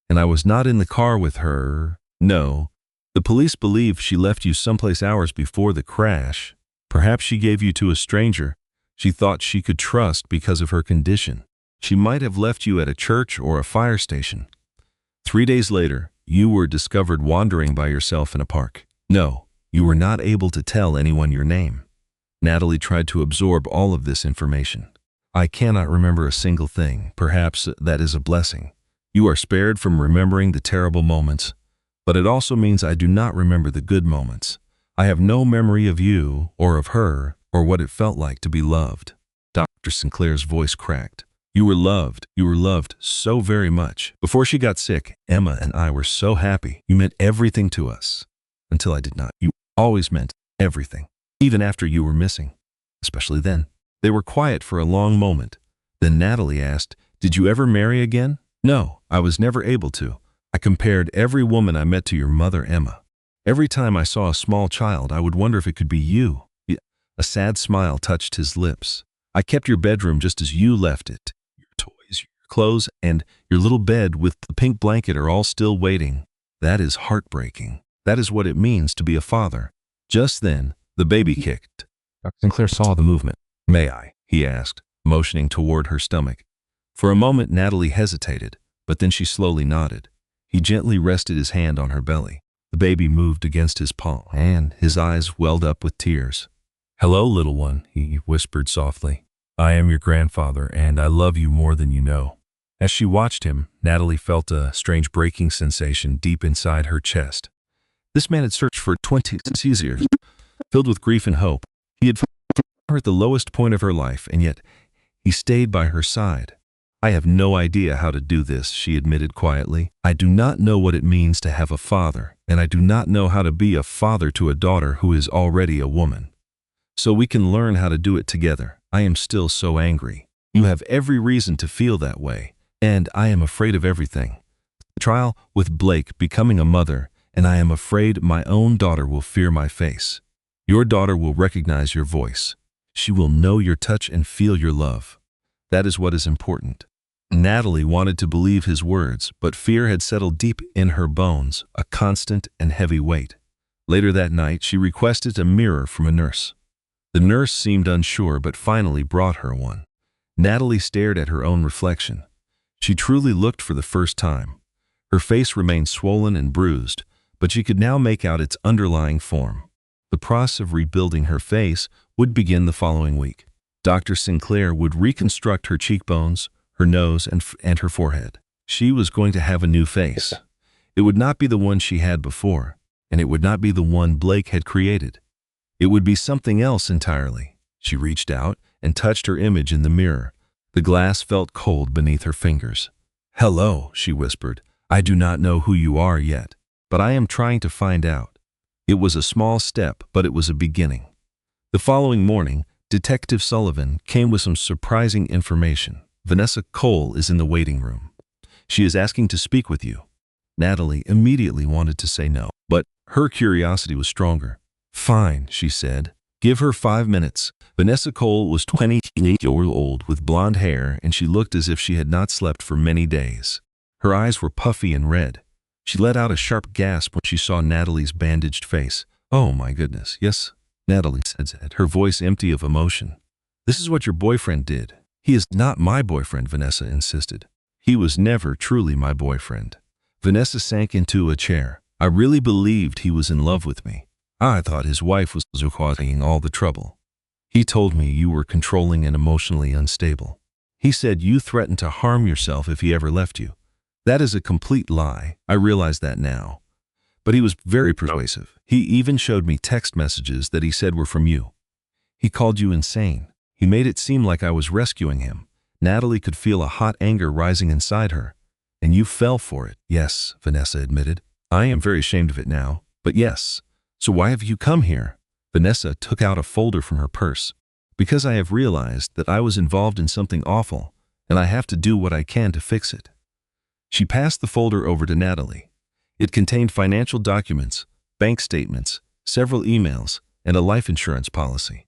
And I was not in the car with her. No, The police believe she left you someplace hours before the crash. Perhaps she gave you to a stranger she thought she could trust because of her condition. She might have left you at a church or a fire station. 3 days later, you were discovered wandering by yourself in a park. No, you were not able to tell anyone your name. Natalie tried to absorb all of this information. I cannot remember a single thing. Perhaps that is a blessing. You are spared from remembering the terrible moments, but it also means I do not remember the good moments. I have no memory of you or of her or what it felt like to be loved. Dr. Sinclair's voice cracked. You were loved so very much. Before she got sick, Emma and I were so happy. You meant everything to us. Until I did not. You always meant everything, even after you were missing, especially then. They were quiet for a long moment. Then Natalie asked, "Did you ever marry again?" "No, I was never able to. I compared every woman I met to your mother, Emma. Every time I saw a small child, I would wonder if it could be you." A sad smile touched his lips. "I kept your bedroom just as you left it. Your toys, your clothes, and your little bed with the pink blanket are all still waiting. That is heartbreaking. That is what it means to be a father." Just then, the baby kicked. Dr. Sinclair saw the movement. "May I?" he asked, motioning toward her stomach. For a moment, Natalie hesitated, but then she slowly nodded. He gently rested his hand on her belly. The baby moved against his palm, and his eyes welled up with tears. "Hello, little one," he whispered softly. "I am your grandfather, and I love you more than you know." As she watched him, Natalie felt a strange breaking sensation deep inside her chest. This man had searched for 26 years, filled with grief and hope. He had found her at the lowest point of her life, and yet he stayed by her side. "I have no idea how to do this," she admitted quietly. "I do not know what it means to have a father, and I do not know how to be a father to a daughter who is already a woman. So we can learn how to do it together. I am still so angry. You have every reason to feel that way, and I am afraid of everything. The trial with Blake becoming a mother, and I am afraid my own daughter will fear my face. Your daughter will recognize your voice. She will know your touch and feel your love. That is what is important." Natalie wanted to believe his words, but fear had settled deep in her bones, a constant and heavy weight. Later that night, she requested a mirror from a nurse. The nurse seemed unsure, but finally brought her one. Natalie stared at her own reflection. She truly looked for the first time. Her face remained swollen and bruised, but she could now make out its underlying form. The process of rebuilding her face would begin the following week. Dr. Sinclair would reconstruct her cheekbones, her nose, and her forehead. She was going to have a new face. It would not be the one she had before, and it would not be the one Blake had created. It would be something else entirely. She reached out and touched her image in the mirror. The glass felt cold beneath her fingers. "Hello," she whispered. "I do not know who you are yet, but I am trying to find out." It was a small step, but it was a beginning. The following morning, Detective Sullivan came with some surprising information. "Vanessa Cole is in the waiting room. She is asking to speak with you." Natalie immediately wanted to say no, but her curiosity was stronger. "Fine," she said. "Give her 5 minutes." Vanessa Cole was 28 years old with blonde hair, and she looked as if she had not slept for many days. Her eyes were puffy and red. She let out a sharp gasp when she saw Natalie's bandaged face. "Oh my goodness, yes," Natalie said, her voice empty of emotion. "This is what your boyfriend did." "He is not my boyfriend," Vanessa insisted. "He was never truly my boyfriend." Vanessa sank into a chair. "I really believed he was in love with me. I thought his wife was causing all the trouble. He told me you were controlling and emotionally unstable. He said you threatened to harm yourself if he ever left you. That is a complete lie. I realize that now. But he was very persuasive. He even showed me text messages that he said were from you. He called you insane. He made it seem like I was rescuing him." Natalie could feel a hot anger rising inside her. "And you fell for it." "Yes," Vanessa admitted. "I am very ashamed of it now, but yes. So why have you come here?" Vanessa took out a folder from her purse. "Because I have realized that I was involved in something awful, and I have to do what I can to fix it." She passed the folder over to Natalie. It contained financial documents, bank statements, several emails, and a life insurance policy.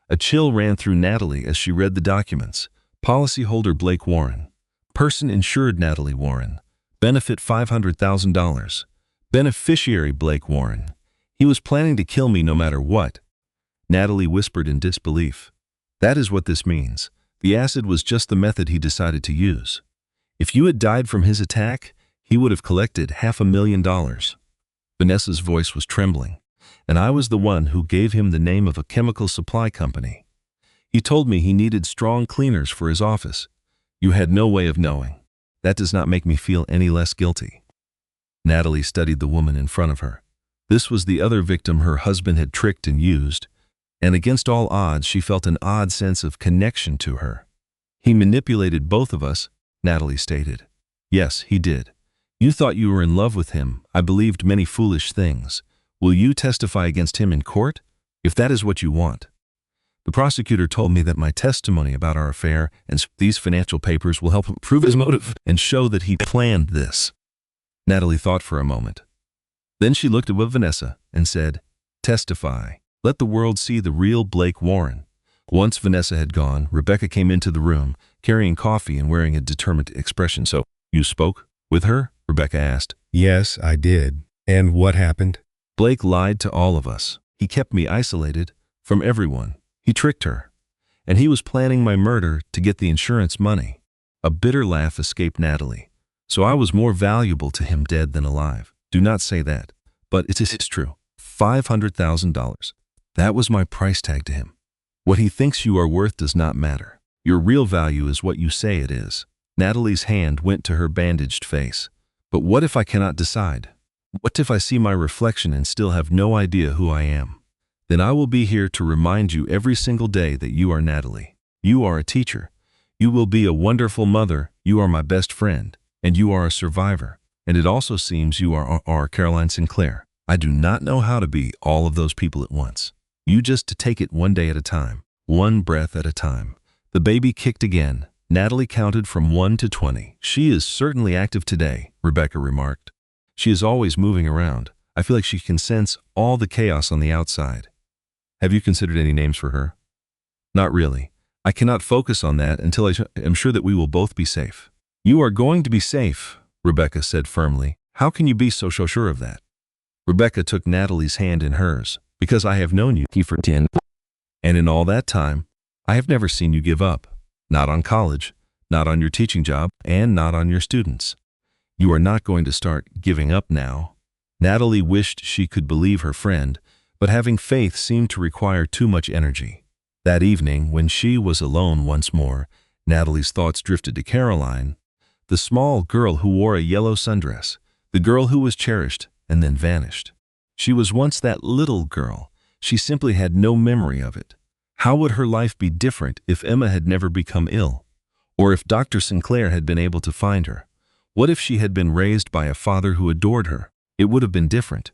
A chill ran through Natalie as she read the documents. Policyholder Blake Warren. Person insured Natalie Warren. Benefit $500,000. Beneficiary Blake Warren. He was planning to kill me no matter what. Natalie whispered in disbelief. That is what this means. The acid was just the method he decided to use. If you had died from his attack, he would have collected $500,000. Vanessa's voice was trembling, and I was the one who gave him the name of a chemical supply company. He told me he needed strong cleaners for his office. You had no way of knowing. That does not make me feel any less guilty. Natalie studied the woman in front of her. This was the other victim her husband had tricked and used, and against all odds she felt an odd sense of connection to her. He manipulated both of us, Natalie stated. Yes, he did. You thought you were in love with him. I believed many foolish things. Will you testify against him in court, if that is what you want? The prosecutor told me that my testimony about our affair and these financial papers will help him prove his motive and show that he planned this. Natalie thought for a moment. Then she looked at Vanessa and said, testify. Let the world see the real Blake Warren. Once Vanessa had gone, Rebecca came into the room, carrying coffee and wearing a determined expression. So, you spoke with her? Rebecca asked. Yes, I did. And what happened? Blake lied to all of us. He kept me isolated from everyone. He tricked her. And he was planning my murder to get the insurance money. A bitter laugh escaped Natalie. So I was more valuable to him dead than alive. Do not say that. But it is true. $500,000. That was my price tag to him. What he thinks you are worth does not matter. Your real value is what you say it is. Natalie's hand went to her bandaged face. But what if I cannot decide? What if I see my reflection and still have no idea who I am? Then I will be here to remind you every single day that you are Natalie. You are a teacher. You will be a wonderful mother. You are my best friend. And you are a survivor. And it also seems you are Caroline Sinclair. I do not know how to be all of those people at once. You just to take it one day at a time, one breath at a time. The baby kicked again. Natalie counted from 1 to 20. She is certainly active today, Rebecca remarked. She is always moving around. I feel like she can sense all the chaos on the outside. Have you considered any names for her? Not really. I cannot focus on that until I am sure that we will both be safe. You are going to be safe, Rebecca said firmly. How can you be so sure of that? Rebecca took Natalie's hand in hers. Because I have known you for 10. And in all that time, I have never seen you give up. Not on college, not on your teaching job, and not on your students. You are not going to start giving up now. Natalie wished she could believe her friend, but having faith seemed to require too much energy. That evening, when she was alone once more, Natalie's thoughts drifted to Caroline, the small girl who wore a yellow sundress, the girl who was cherished and then vanished. She was once that little girl. She simply had no memory of it. How would her life be different if Emma had never become ill? Or if Dr. Sinclair had been able to find her? What if she had been raised by a father who adored her? It would have been different.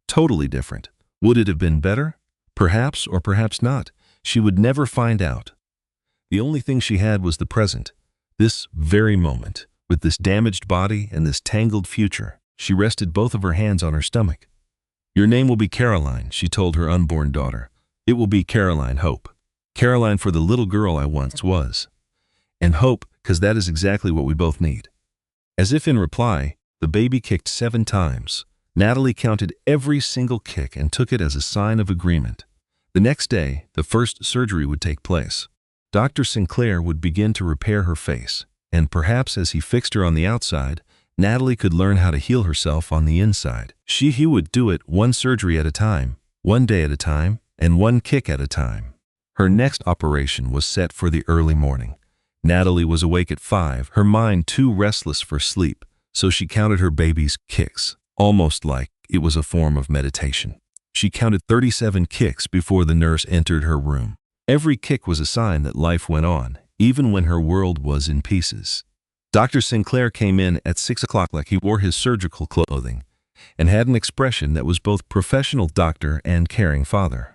Totally different. Would it have been better? Perhaps or perhaps not. She would never find out. The only thing she had was the present, this very moment, with this damaged body and this tangled future. She rested both of her hands on her stomach. Your name will be Caroline, she told her unborn daughter. It will be Caroline Hope. Caroline for the little girl I once was. And hope, because that is exactly what we both need. As if in reply, the baby kicked 7 times. Natalie counted every single kick and took it as a sign of agreement. The next day, the first surgery would take place. Dr. Sinclair would begin to repair her face, and perhaps as he fixed her on the outside, Natalie could learn how to heal herself on the inside. He would do it one surgery at a time, one day at a time, and one kick at a time. Her next operation was set for the early morning. Natalie was awake at 5, her mind too restless for sleep, so she counted her baby's kicks, almost like it was a form of meditation. She counted 37 kicks before the nurse entered her room. Every kick was a sign that life went on, even when her world was in pieces. Dr. Sinclair came in at 6 o'clock like he wore his surgical clothing and had an expression that was both professional doctor and caring father.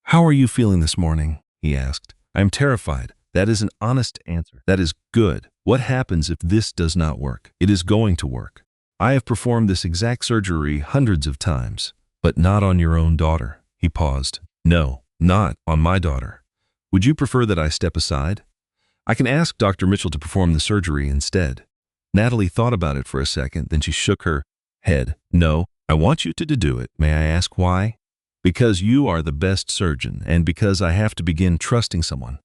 How are you feeling this morning? He asked. I am terrified. That is an honest answer. That is good. What happens if this does not work? It is going to work. I have performed this exact surgery hundreds of times, but not on your own daughter. He paused. No, not on my daughter. Would you prefer that I step aside? I can ask Dr. Mitchell to perform the surgery instead. Natalie thought about it for a second, then she shook her head. No, I want you to do it. May I ask why? Because you are the best surgeon and because I have to begin trusting someone.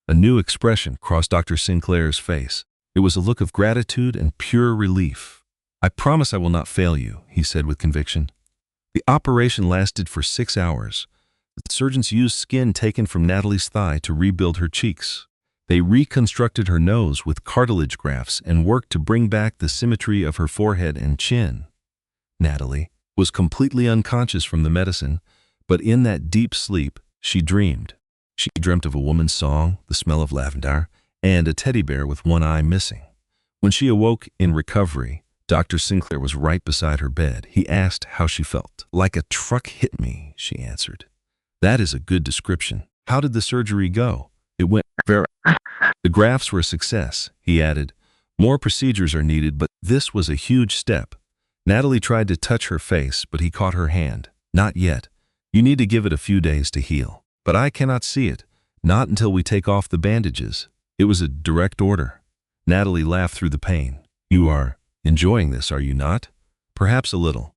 A new expression crossed Dr. Sinclair's face. It was a look of gratitude and pure relief. I promise I will not fail you, he said with conviction. The operation lasted for 6 hours. The surgeons used skin taken from Natalie's thigh to rebuild her cheeks. They reconstructed her nose with cartilage grafts and worked to bring back the symmetry of her forehead and chin. Natalie was completely unconscious from the medicine, but in that deep sleep, she dreamed. She dreamt of a woman's song, the smell of lavender, and a teddy bear with one eye missing. When she awoke in recovery, Dr. Sinclair was right beside her bed. He asked how she felt. Like a truck hit me, she answered. That is a good description. How did the surgery go? It went very. The grafts were a success, he added. More procedures are needed, but this was a huge step. Natalie tried to touch her face, but he caught her hand. Not yet. You need to give it a few days to heal. But I cannot see it. Not until we take off the bandages. It was a direct order. Natalie laughed through the pain. You are enjoying this, are you not? Perhaps a little.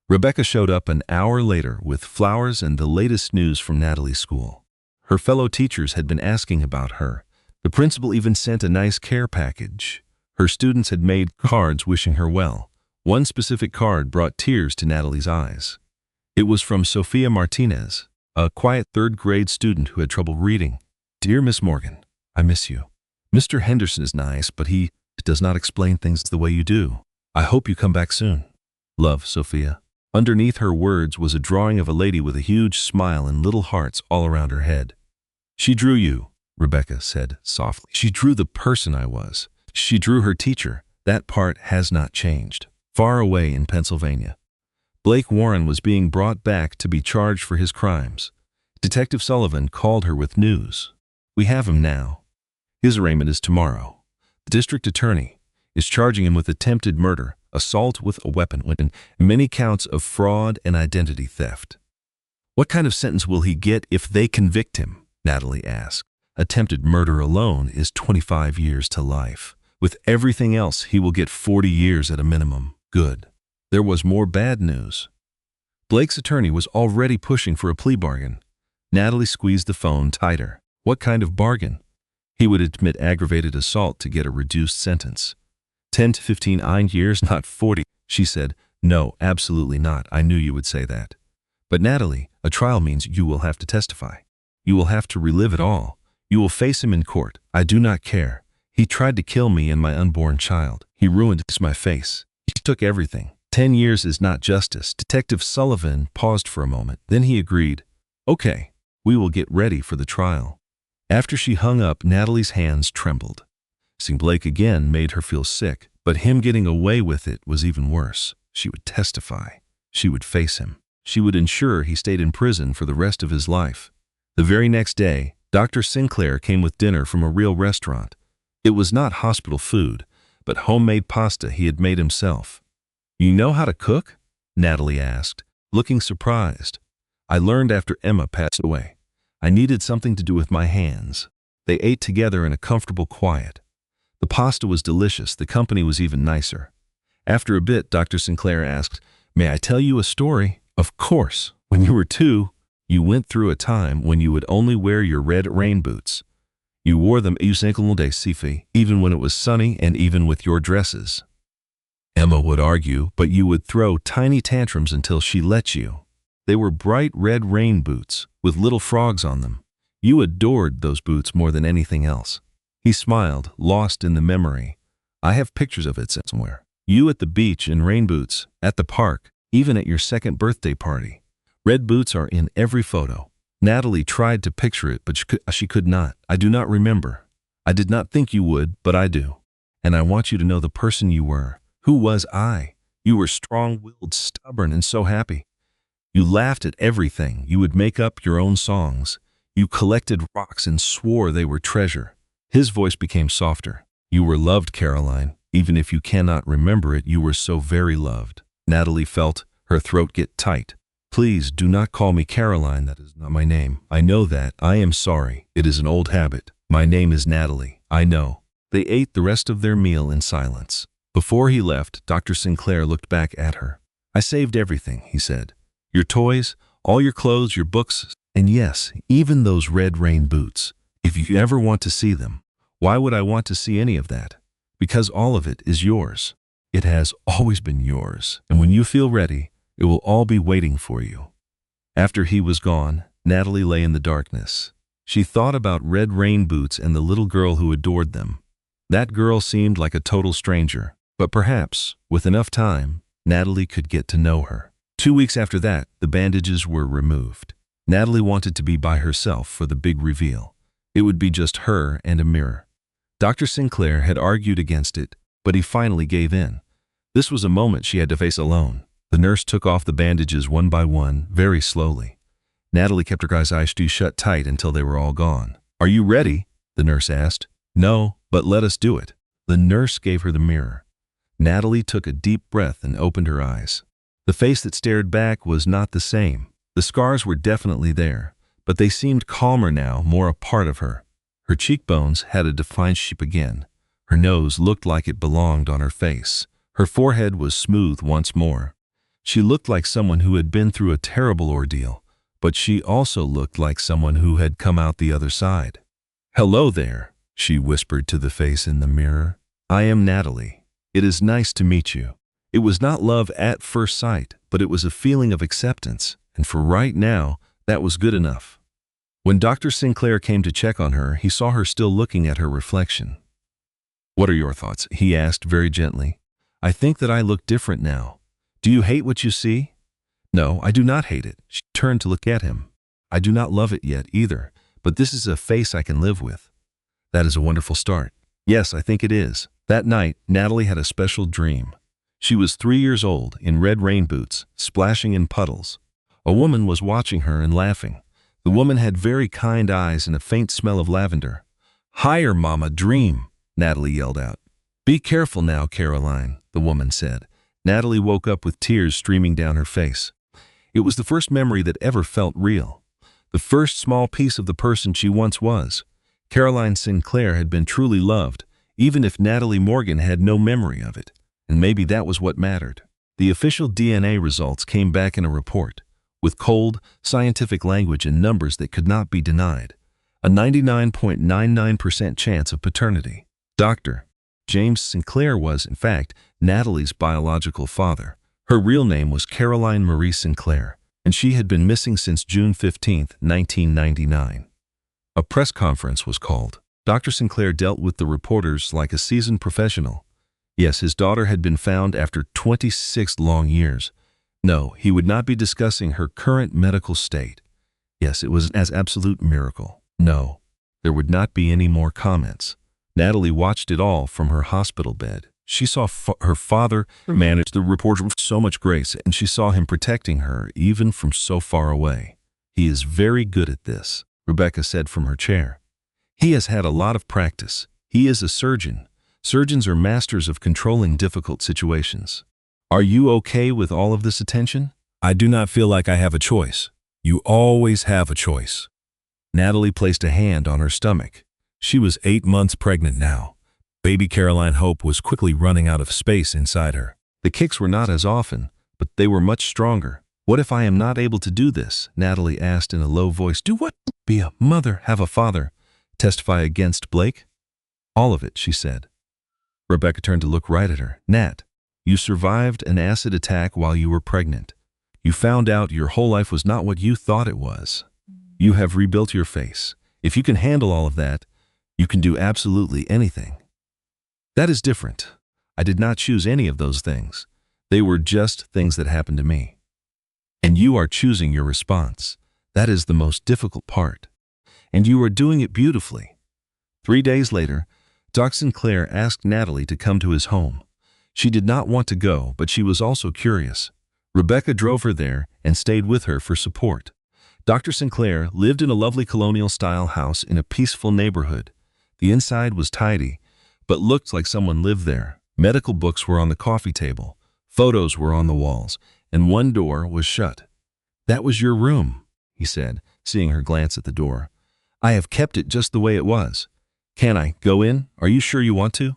Rebecca showed up an hour later with flowers and the latest news from Natalie's school. Her fellow teachers had been asking about her. The principal even sent a nice care package. Her students had made cards wishing her well. One specific card brought tears to Natalie's eyes. It was from Sophia Martinez, a quiet third-grade student who had trouble reading. Dear Miss Morgan, I miss you. Mr. Henderson is nice, but he does not explain things the way you do. I hope you come back soon. Love, Sophia. Underneath her words was a drawing of a lady with a huge smile and little hearts all around her head. She drew you, Rebecca said softly. She drew the person I was. She drew her teacher. That part has not changed. Far away in Pennsylvania, Blake Warren was being brought back to be charged for his crimes. Detective Sullivan called her with news. We have him now. His arraignment is tomorrow. The district attorney is charging him with attempted murder, assault with a weapon, and many counts of fraud and identity theft. What kind of sentence will he get if they convict him? Natalie asked. Attempted murder alone is 25 years to life. With everything else, he will get 40 years at a minimum. Good. There was more bad news. Blake's attorney was already pushing for a plea bargain. Natalie squeezed the phone tighter. What kind of bargain? He would admit aggravated assault to get a reduced sentence. 10 to 15 years, not 40, she said. No, absolutely not. I knew you would say that. But Natalie, a trial means you will have to testify. You will have to relive it all. You will face him in court. I do not care. He tried to kill me and my unborn child. He ruined my face. He took everything. 10 years is not justice. Detective Sullivan paused for a moment. Then he agreed. Okay, we will get ready for the trial. After she hung up, Natalie's hands trembled. Seeing Blake again made her feel sick, but him getting away with it was even worse. She would testify. She would face him. She would ensure he stayed in prison for the rest of his life. The very next day, Dr. Sinclair came with dinner from a real restaurant. It was not hospital food, but homemade pasta he had made himself. You know how to cook? Natalie asked, looking surprised. I learned after Emma passed away. I needed something to do with my hands. They ate together in a comfortable quiet. The pasta was delicious. The company was even nicer. After a bit, Dr. Sinclair asked, May I tell you a story? Of course. When you were 2, you went through a time when you would only wear your red rain boots. You wore them even when it was sunny and even with your dresses. Emma would argue, but you would throw tiny tantrums until she let you. They were bright red rain boots with little frogs on them. You adored those boots more than anything else. He smiled, lost in the memory. I have pictures of it somewhere. You at the beach in rain boots, at the park, even at your 2nd birthday party. Red boots are in every photo. Natalie tried to picture it, but she could not. I do not remember. I did not think you would, but I do. And I want you to know the person you were. Who was I? You were strong-willed, stubborn, and so happy. You laughed at everything. You would make up your own songs. You collected rocks and swore they were treasure. His voice became softer. You were loved, Caroline. Even if you cannot remember it, you were so very loved. Natalie felt her throat get tight. Please do not call me Caroline. That is not my name. I know that. I am sorry. It is an old habit. My name is Natalie. I know. They ate the rest of their meal in silence. Before he left, Dr. Sinclair looked back at her. I saved everything, he said. Your toys, all your clothes, your books, and yes, even those red rain boots. If you ever want to see them, why would I want to see any of that? Because all of it is yours. It has always been yours, and when you feel ready, it will all be waiting for you. After he was gone, Natalie lay in the darkness. She thought about red rain boots and the little girl who adored them. That girl seemed like a total stranger, but perhaps, with enough time, Natalie could get to know her. 2 weeks after that, the bandages were removed. Natalie wanted to be by herself for the big reveal. It would be just her and a mirror. Dr. Sinclair had argued against it, but he finally gave in. This was a moment she had to face alone. The nurse took off the bandages one by one, very slowly. Natalie kept her eyes shut tight until they were all gone. Are you ready? The nurse asked. No, but let us do it. The nurse gave her the mirror. Natalie took a deep breath and opened her eyes. The face that stared back was not the same. The scars were definitely there, but they seemed calmer now, more a part of her. Her cheekbones had a defined shape again. Her nose looked like it belonged on her face. Her forehead was smooth once more. She looked like someone who had been through a terrible ordeal, but she also looked like someone who had come out the other side. Hello there, she whispered to the face in the mirror. I am Natalie. It is nice to meet you. It was not love at first sight, but it was a feeling of acceptance, and for right now, that was good enough. When Dr. Sinclair came to check on her, he saw her still looking at her reflection. What are your thoughts? He asked very gently. I think that I look different now. Do you hate what you see? No, I do not hate it. She turned to look at him. I do not love it yet either, but this is a face I can live with. That is a wonderful start. Yes, I think it is. That night, Natalie had a special dream. She was 3 years old, in red rain boots, splashing in puddles. A woman was watching her and laughing. The woman had very kind eyes and a faint smell of lavender. Higher, Mama, dream, Natalie yelled out. Be careful now, Caroline, the woman said. Natalie woke up with tears streaming down her face. It was the first memory that ever felt real. The first small piece of the person she once was. Caroline Sinclair had been truly loved, even if Natalie Morgan had no memory of it. And maybe that was what mattered. The official DNA results came back in a report, with cold, scientific language and numbers that could not be denied. A 99.99% chance of paternity. Dr. James Sinclair was, in fact, Natalie's biological father. Her real name was Caroline Marie Sinclair, and she had been missing since June 15, 1999. A press conference was called. Dr. Sinclair dealt with the reporters like a seasoned professional. Yes, his daughter had been found after 26 long years. No, he would not be discussing her current medical state. Yes, it was an absolute miracle. No, there would not be any more comments. Natalie watched it all from her hospital bed. She saw her father manage the reporter with so much grace, and she saw him protecting her even from so far away. He is very good at this, Rebecca said from her chair. He has had a lot of practice. He is a surgeon. Surgeons are masters of controlling difficult situations. Are you okay with all of this attention? I do not feel like I have a choice. You always have a choice. Natalie placed a hand on her stomach. She was 8 months pregnant now. Baby Caroline Hope was quickly running out of space inside her. The kicks were not as often, but they were much stronger. What if I am not able to do this? Natalie asked in a low voice. Do what? Be a mother, have a father. Testify against Blake? All of it, she said. Rebecca turned to look right at her. Nat, you survived an acid attack while you were pregnant. You found out your whole life was not what you thought it was. You have rebuilt your face. If you can handle all of that, you can do absolutely anything. That is different. I did not choose any of those things. They were just things that happened to me. And you are choosing your response. That is the most difficult part. And you are doing it beautifully. 3 days later, Doc Sinclair asked Natalie to come to his home. She did not want to go, but she was also curious. Rebecca drove her there and stayed with her for support. Dr. Sinclair lived in a lovely colonial-style house in a peaceful neighborhood. The inside was tidy, but looked like someone lived there. Medical books were on the coffee table, photos were on the walls, and one door was shut. That was your room, he said, seeing her glance at the door. I have kept it just the way it was. Can I go in? Are you sure you want to?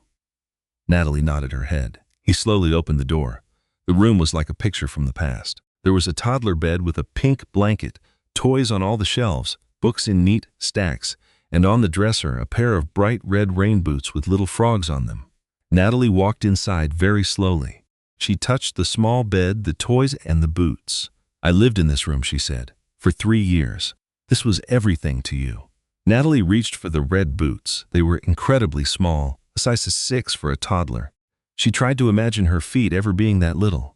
Natalie nodded her head. He slowly opened the door. The room was like a picture from the past. There was a toddler bed with a pink blanket, toys on all the shelves, books in neat stacks, and on the dresser a pair of bright red rain boots with little frogs on them. Natalie walked inside very slowly. She touched the small bed, the toys, and the boots. "I lived in this room," she said, "for 3 years. This was everything to you." Natalie reached for the red boots. They were incredibly small, a size 6 for a toddler. She tried to imagine her feet ever being that little.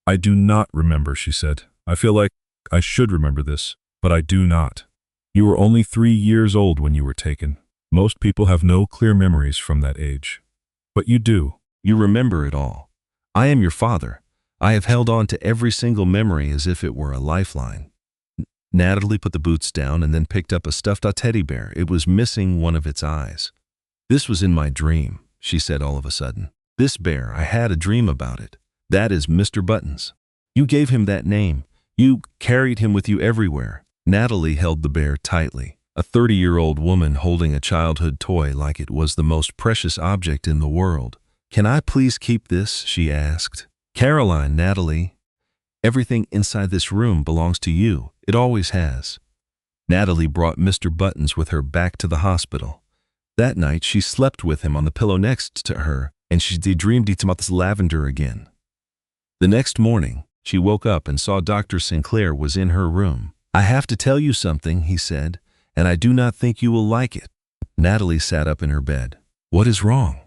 I do not remember, she said. I feel like I should remember this, but I do not. You were only 3 years old when you were taken. Most people have no clear memories from that age. But you do. You remember it all. I am your father. I have held on to every single memory as if it were a lifeline. Natalie put the boots down and then picked up a stuffed teddy bear. It was missing one of its eyes. "This was in my dream," she said all of a sudden. "This bear, I had a dream about it. That is Mr. Buttons. You gave him that name. You carried him with you everywhere." Natalie held the bear tightly, a 30-year-old woman holding a childhood toy like it was the most precious object in the world. "Can I please keep this?" she asked. "Caroline, Natalie, everything inside this room belongs to you. It always has." Natalie brought Mr. Buttons with her back to the hospital. That night, she slept with him on the pillow next to her, and she daydreamed about this lavender again. The next morning, she woke up and saw Dr. Sinclair was in her room. "I have to tell you something," he said, "and I do not think you will like it." Natalie sat up in her bed. "What is wrong?"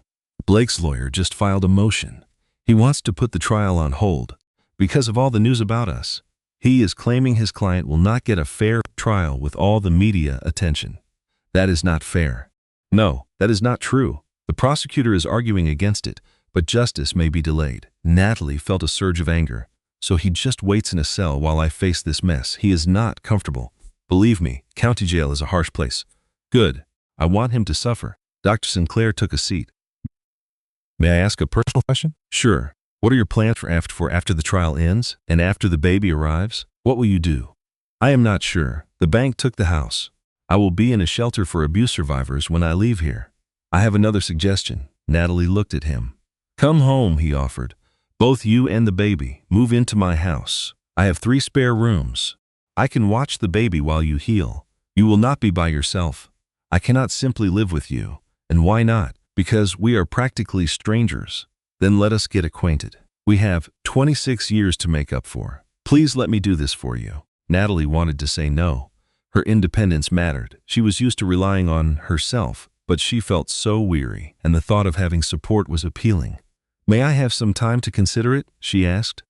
"Blake's lawyer just filed a motion. He wants to put the trial on hold because of all the news about us. He is claiming his client will not get a fair trial with all the media attention. That is not fair." "No, that is not true. The prosecutor is arguing against it, but justice may be delayed." Natalie felt a surge of anger. "So he just waits in a cell while I face this mess. He is not comfortable. Believe me, county jail is a harsh place." "Good. I want him to suffer." Dr. Sinclair took a seat. May I ask a personal question? "Sure. What are your plans for after the trial ends and after the baby arrives? What will you do?" "I am not sure. The bank took the house. I will be in a shelter for abuse survivors when I leave here." "I have another suggestion." Natalie looked at him. "Come home," he offered. "Both you and the baby. Move into my house. I have 3 spare rooms. I can watch the baby while you heal. You will not be by yourself. I cannot simply live with you. And why not? Because we are practically strangers. Then let us get acquainted. We have 26 years to make up for. Please let me do this for you." Natalie wanted to say no. Her independence mattered. She was used to relying on herself, but she felt so weary, and the thought of having support was appealing. "May I have some time to consider it?" she asked.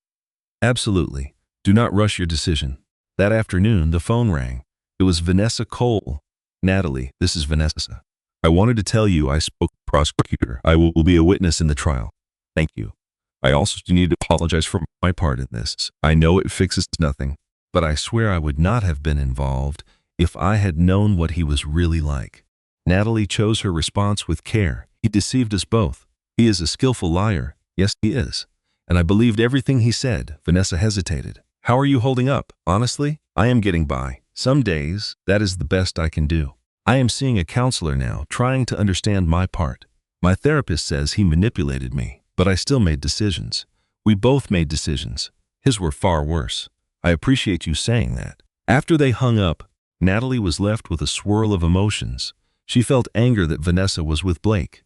"Absolutely. Do not rush your decision." That afternoon, the phone rang. It was Vanessa Cole. "Natalie, this is Vanessa. I wanted to tell you I spoke to the prosecutor. I will be a witness in the trial." "Thank you. I also need to apologize for my part in this. I know it fixes nothing, but I swear I would not have been involved if I had known what he was really like." Natalie chose her response with care. "He deceived us both. He is a skillful liar." "Yes, he is. And I believed everything he said." Vanessa hesitated. "How are you holding up? Honestly, I am getting by. Some days, that is the best I can do. I am seeing a counselor now, trying to understand my part. My therapist says he manipulated me, but I still made decisions. We both made decisions. His were far worse. I appreciate you saying that." After they hung up, Natalie was left with a swirl of emotions. She felt anger that Vanessa was with Blake.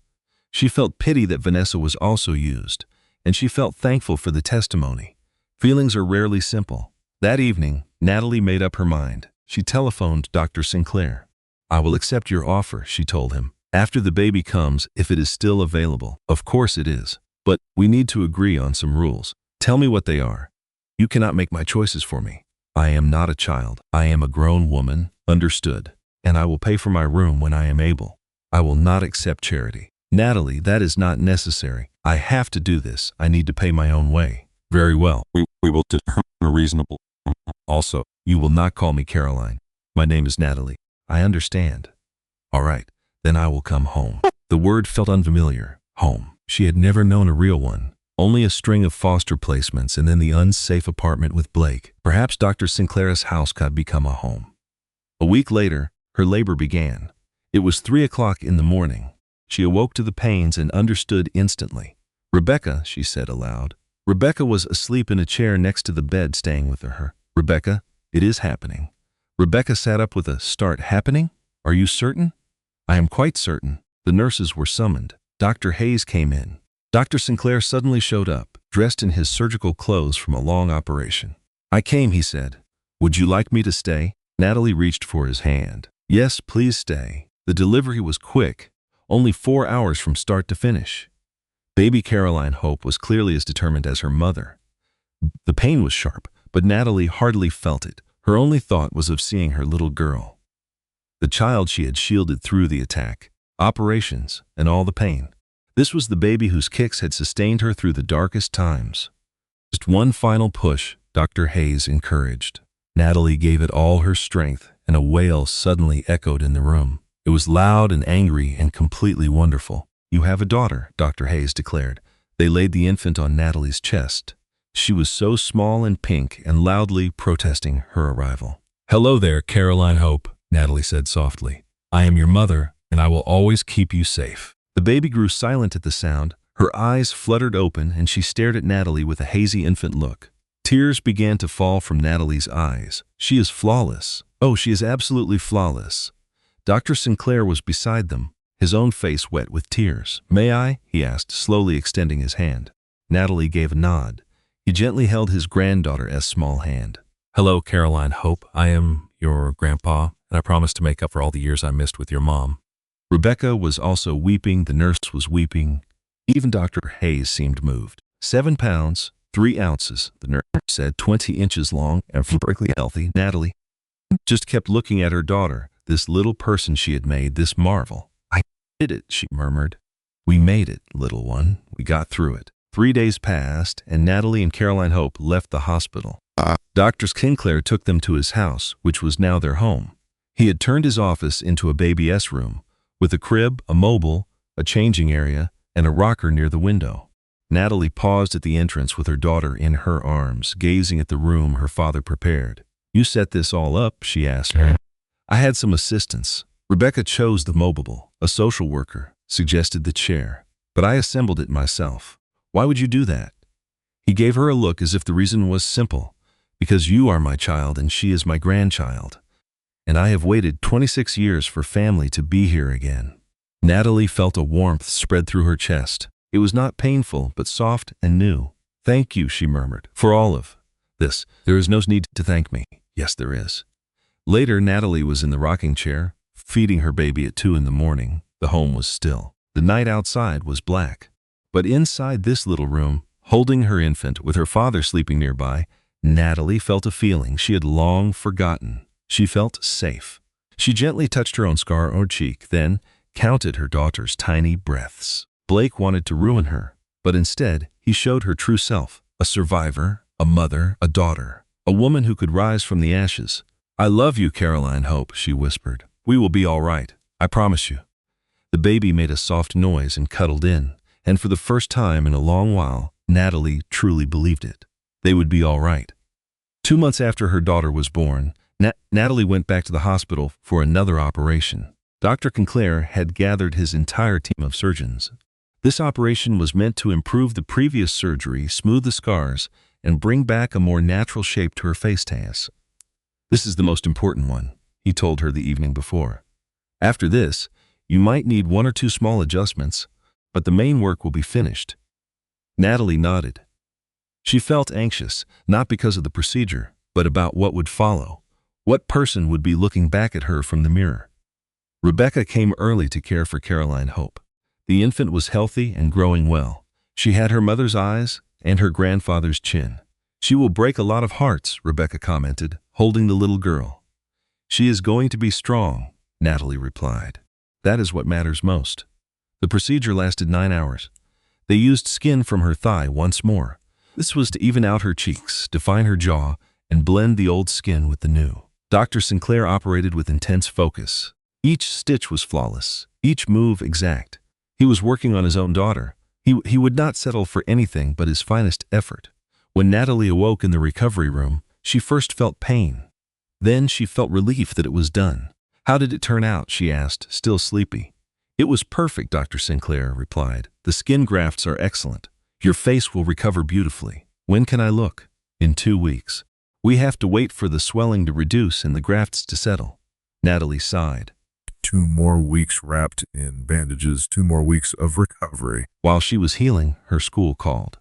She felt pity that Vanessa was also used, and she felt thankful for the testimony. Feelings are rarely simple. That evening, Natalie made up her mind. She telephoned Dr. Sinclair. "I will accept your offer," she told him. "After the baby comes, if it is still available." "Of course it is. But we need to agree on some rules." "Tell me what they are." "You cannot make my choices for me. I am not a child. I am a grown woman." "Understood. And I will pay for my room when I am able. I will not accept charity." "Natalie, that is not necessary. I have to do this. I need to pay my own way." "Very well. We will determine a reasonable. Also, you will not call me Caroline. My name is Natalie." "I understand." "All right. Then I will come home." The word felt unfamiliar. Home. She had never known a real one. Only a string of foster placements and then the unsafe apartment with Blake. Perhaps Dr. Sinclair's house could become a home. A week later, her labor began. It was 3 o'clock in the morning. She awoke to the pains and understood instantly. "Rebecca," she said aloud. Rebecca was asleep in a chair next to the bed staying with her. Rebecca, it is happening. Rebecca sat up with a start. Happening? Are you certain? I am quite certain. The nurses were summoned. Dr. Hayes came in. Dr. Sinclair suddenly showed up, dressed in his surgical clothes from a long operation. I came, he said. Would you like me to stay? Natalie reached for his hand. Yes, please stay. The delivery was quick, only 4 hours from start to finish. Baby Caroline Hope was clearly as determined as her mother. The pain was sharp, but Natalie hardly felt it. Her only thought was of seeing her little girl. The child she had shielded through the attack, operations, and all the pain. This was the baby whose kicks had sustained her through the darkest times. Just one final push, Dr. Hayes encouraged. Natalie gave it all her strength, and a wail suddenly echoed in the room. It was loud and angry and completely wonderful. You have a daughter, Dr. Hayes declared. They laid the infant on Natalie's chest. She was so small and pink and loudly protesting her arrival. Hello there, Caroline Hope, Natalie said softly. I am your mother, and I will always keep you safe. The baby grew silent at the sound. Her eyes fluttered open, and she stared at Natalie with a hazy infant look. Tears began to fall from Natalie's eyes. She is flawless. Oh, she is absolutely flawless. Dr. Sinclair was beside them, his own face wet with tears. May I? He asked, slowly extending his hand. Natalie gave a nod. He gently held his granddaughter's small hand. Hello, Caroline Hope. I am your grandpa, and I promise to make up for all the years I missed with your mom. Rebecca was also weeping. The nurse was weeping. Even Dr. Hayes seemed moved. 7 pounds, 3 ounces, the nurse said, 20 inches long and perfectly healthy. Natalie just kept looking at her daughter, this little person she had made, this marvel. I did it, she murmured. We made it, little one. We got through it. 3 days passed, and Natalie and Caroline Hope left the hospital. Dr. Sinclair took them to his house, which was now their home. He had turned his office into a baby-s room, with a crib, a mobile, a changing area, and a rocker near the window. Natalie paused at the entrance with her daughter in her arms, gazing at the room her father prepared. You set this all up, she asked her. I had some assistance. Rebecca chose the mobile. A social worker suggested the chair, but I assembled it myself. Why would you do that? He gave her a look as if the reason was simple. Because you are my child and she is my grandchild. And I have waited 26 years for family to be here again. Natalie felt a warmth spread through her chest. It was not painful, but soft and new. Thank you, she murmured, for all of this. There is no need to thank me. Yes, there is. Later, Natalie was in the rocking chair, feeding her baby at 2 in the morning. The home was still. The night outside was black. But inside this little room, holding her infant with her father sleeping nearby, Natalie felt a feeling she had long forgotten. She felt safe. She gently touched her own scar or cheek, then counted her daughter's tiny breaths. Blake wanted to ruin her, but instead he showed her true self, a survivor, a mother, a daughter, a woman who could rise from the ashes. I love you, Caroline Hope, she whispered. We will be all right, I promise you. The baby made a soft noise and cuddled in, and for the first time in a long while, Natalie truly believed it. They would be all right. 2 months after her daughter was born, Natalie went back to the hospital for another operation. Dr. Sinclair had gathered his entire team of surgeons. This operation was meant to improve the previous surgery, smooth the scars, and bring back a more natural shape to her face. This is the most important one, he told her the evening before. After this, you might need 1 or 2 small adjustments, but the main work will be finished. Natalie nodded. She felt anxious, not because of the procedure, but about what would follow. What person would be looking back at her from the mirror? Rebecca came early to care for Caroline Hope. The infant was healthy and growing well. She had her mother's eyes and her grandfather's chin. She will break a lot of hearts, Rebecca commented, holding the little girl. She is going to be strong, Natalie replied. That is what matters most. The procedure lasted 9 hours. They used skin from her thigh once more. This was to even out her cheeks, define her jaw, and blend the old skin with the new. Dr. Sinclair operated with intense focus. Each stitch was flawless, each move exact. He was working on his own daughter. He would not settle for anything but his finest effort. When Natalie awoke in the recovery room, she first felt pain. Then she felt relief that it was done. How did it turn out? She asked, still sleepy. It was perfect, Dr. Sinclair replied. The skin grafts are excellent. Your face will recover beautifully. When can I look? In 2 weeks. We have to wait for the swelling to reduce and the grafts to settle. Natalie sighed. 2 more weeks wrapped in bandages, 2 more weeks of recovery. While she was healing, her school called.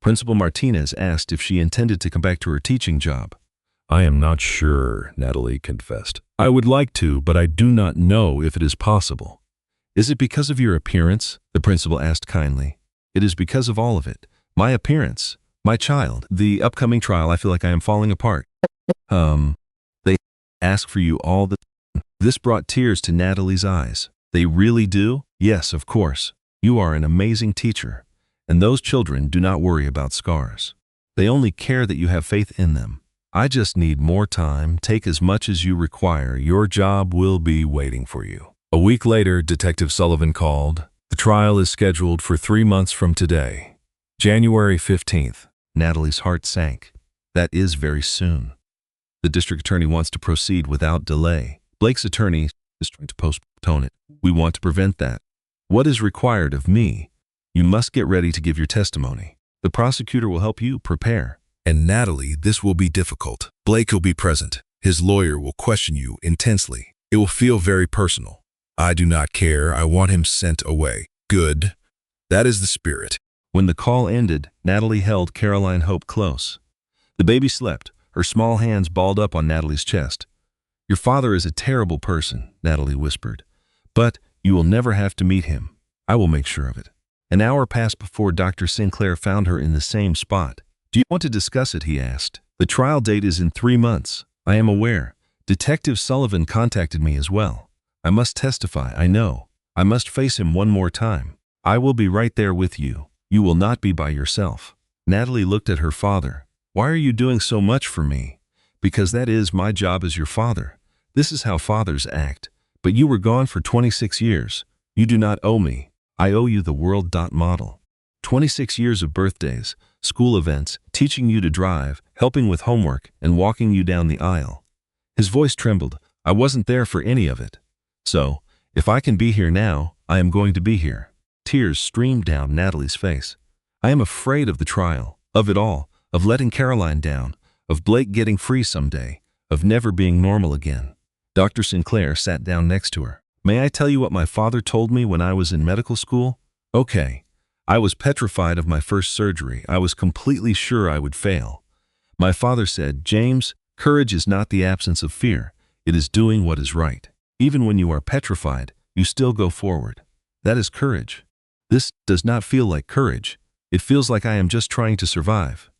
Principal Martinez asked if she intended to come back to her teaching job. I am not sure, Natalie confessed. I would like to, but I do not know if it is possible. Is it because of your appearance? The principal asked kindly. It is because of all of it. My appearance, my child, the upcoming trial. I feel like I am falling apart. They ask for you all the time. This brought tears to Natalie's eyes. They really do? Yes, of course. You are an amazing teacher. And those children do not worry about scars. They only care that you have faith in them. I just need more time. Take as much as you require. Your job will be waiting for you. A week later, Detective Sullivan called. The trial is scheduled for 3 months from today, January 15th. Natalie's heart sank. That is very soon. The district attorney wants to proceed without delay. Blake's attorney is trying to postpone it. We want to prevent that. What is required of me? You must get ready to give your testimony. The prosecutor will help you prepare. And Natalie, this will be difficult. Blake will be present. His lawyer will question you intensely. It will feel very personal. I do not care. I want him sent away. Good. That is the spirit. When the call ended, Natalie held Caroline Hope close. The baby slept, her small hands balled up on Natalie's chest. Your father is a terrible person, Natalie whispered. But you will never have to meet him. I will make sure of it. An hour passed before Dr. Sinclair found her in the same spot. Do you want to discuss it? He asked. The trial date is in 3 months. I am aware. Detective Sullivan contacted me as well. I must testify, I know. I must face him one more time. I will be right there with you. You will not be by yourself. Natalie looked at her father. Why are you doing so much for me? Because that is my job as your father. This is how fathers act. But you were gone for 26 years. You do not owe me. I owe you the world. Model. 26 years of birthdays, school events, teaching you to drive, helping with homework, and walking you down the aisle. His voice trembled. I wasn't there for any of it. So, if I can be here now, I am going to be here. Tears streamed down Natalie's face. I am afraid of the trial, of it all, of letting Caroline down, of Blake getting free someday, of never being normal again. Dr. Sinclair sat down next to her. May I tell you what my father told me when I was in medical school? Okay. I was petrified of my first surgery. I was completely sure I would fail. My father said, James, courage is not the absence of fear. It is doing what is right. Even when you are petrified, you still go forward. That is courage. This does not feel like courage. It feels like I am just trying to survive.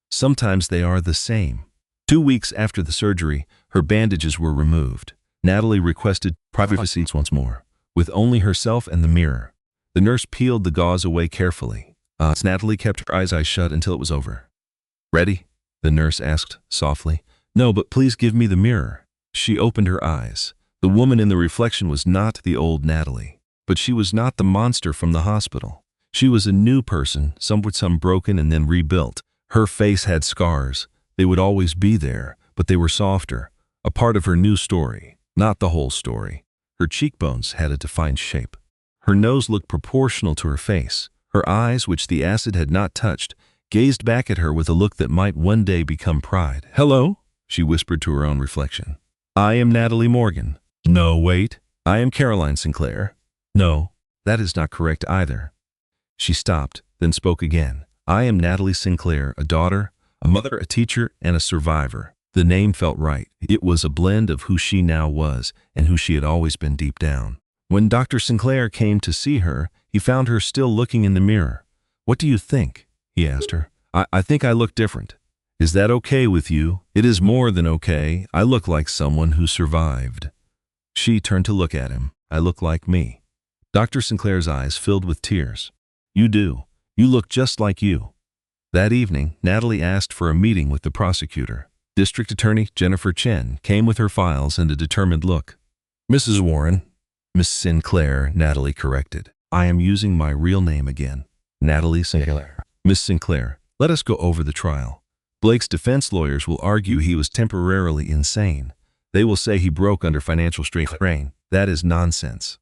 Sometimes they are the same. 2 weeks after the surgery, her bandages were removed. Natalie requested privacy once more, with only herself and the mirror. The nurse peeled the gauze away carefully. Natalie kept her eyes shut until it was over. Ready? The nurse asked softly. No, but please give me the mirror. She opened her eyes. The woman in the reflection was not the old Natalie, but she was not the monster from the hospital. She was a new person, some broken and then rebuilt. Her face had scars. They would always be there, but they were softer, a part of her new story, not the whole story. Her cheekbones had a defined shape. Her nose looked proportional to her face. Her eyes, which the acid had not touched, gazed back at her with a look that might one day become pride. Hello, she whispered to her own reflection. I am Natalie Morgan. No, wait. I am Caroline Sinclair. No, that is not correct either. She stopped, then spoke again. I am Natalie Sinclair, a daughter, a mother, a teacher, and a survivor. The name felt right. It was a blend of who she now was and who she had always been deep down. When Dr. Sinclair came to see her, he found her still looking in the mirror. What do you think? He asked her. I think I look different. Is that okay with you? It is more than okay. I look like someone who survived. She turned to look at him. I look like me. Dr. Sinclair's eyes filled with tears. You do. You look just like you. That evening, Natalie asked for a meeting with the prosecutor. District Attorney Jennifer Chen came with her files and a determined look. Mrs. Warren. Miss Sinclair, Natalie corrected. I am using my real name again. Natalie Sinclair. Miss Sinclair, let us go over the trial. Blake's defense lawyers will argue he was temporarily insane. They will say he broke under financial strain. That is nonsense.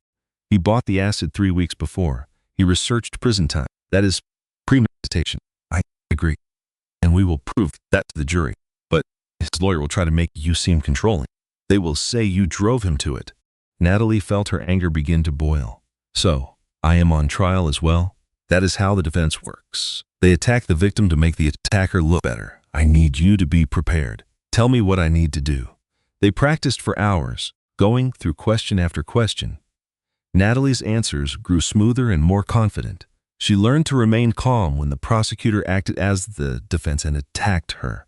He bought the acid 3 weeks before. He researched prison time. That is premeditated. hesitation. I agree, and we will prove that to the jury. But his lawyer will try to make you seem controlling. They will say you drove him to it. Natalie felt her anger begin to boil. So, I am on trial as well? That is how the defense works. They attack the victim to make the attacker look better. I need you to be prepared. Tell me what I need to do. They practiced for hours, going through question after question. Natalie's answers grew smoother and more confident. She learned to remain calm when the prosecutor acted as the defense and attacked her.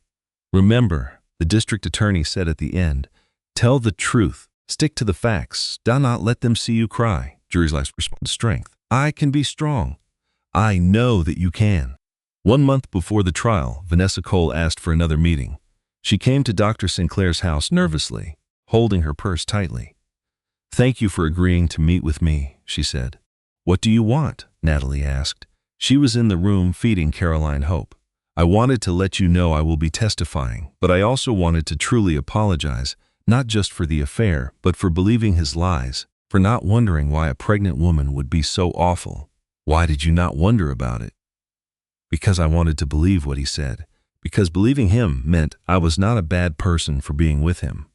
Remember, the district attorney said at the end, tell the truth, stick to the facts, do not let them see you cry. Jury's last response to strength. I can be strong. I know that you can. 1 month before the trial, Vanessa Cole asked for another meeting. She came to Dr. Sinclair's house nervously, holding her purse tightly. Thank you for agreeing to meet with me, she said. What do you want? Natalie asked. She was in the room feeding Caroline Hope. I wanted to let you know I will be testifying, but I also wanted to truly apologize, not just for the affair, but for believing his lies, for not wondering why a pregnant woman would be so awful. Why did you not wonder about it? Because I wanted to believe what he said. Because believing him meant I was not a bad person for being with him.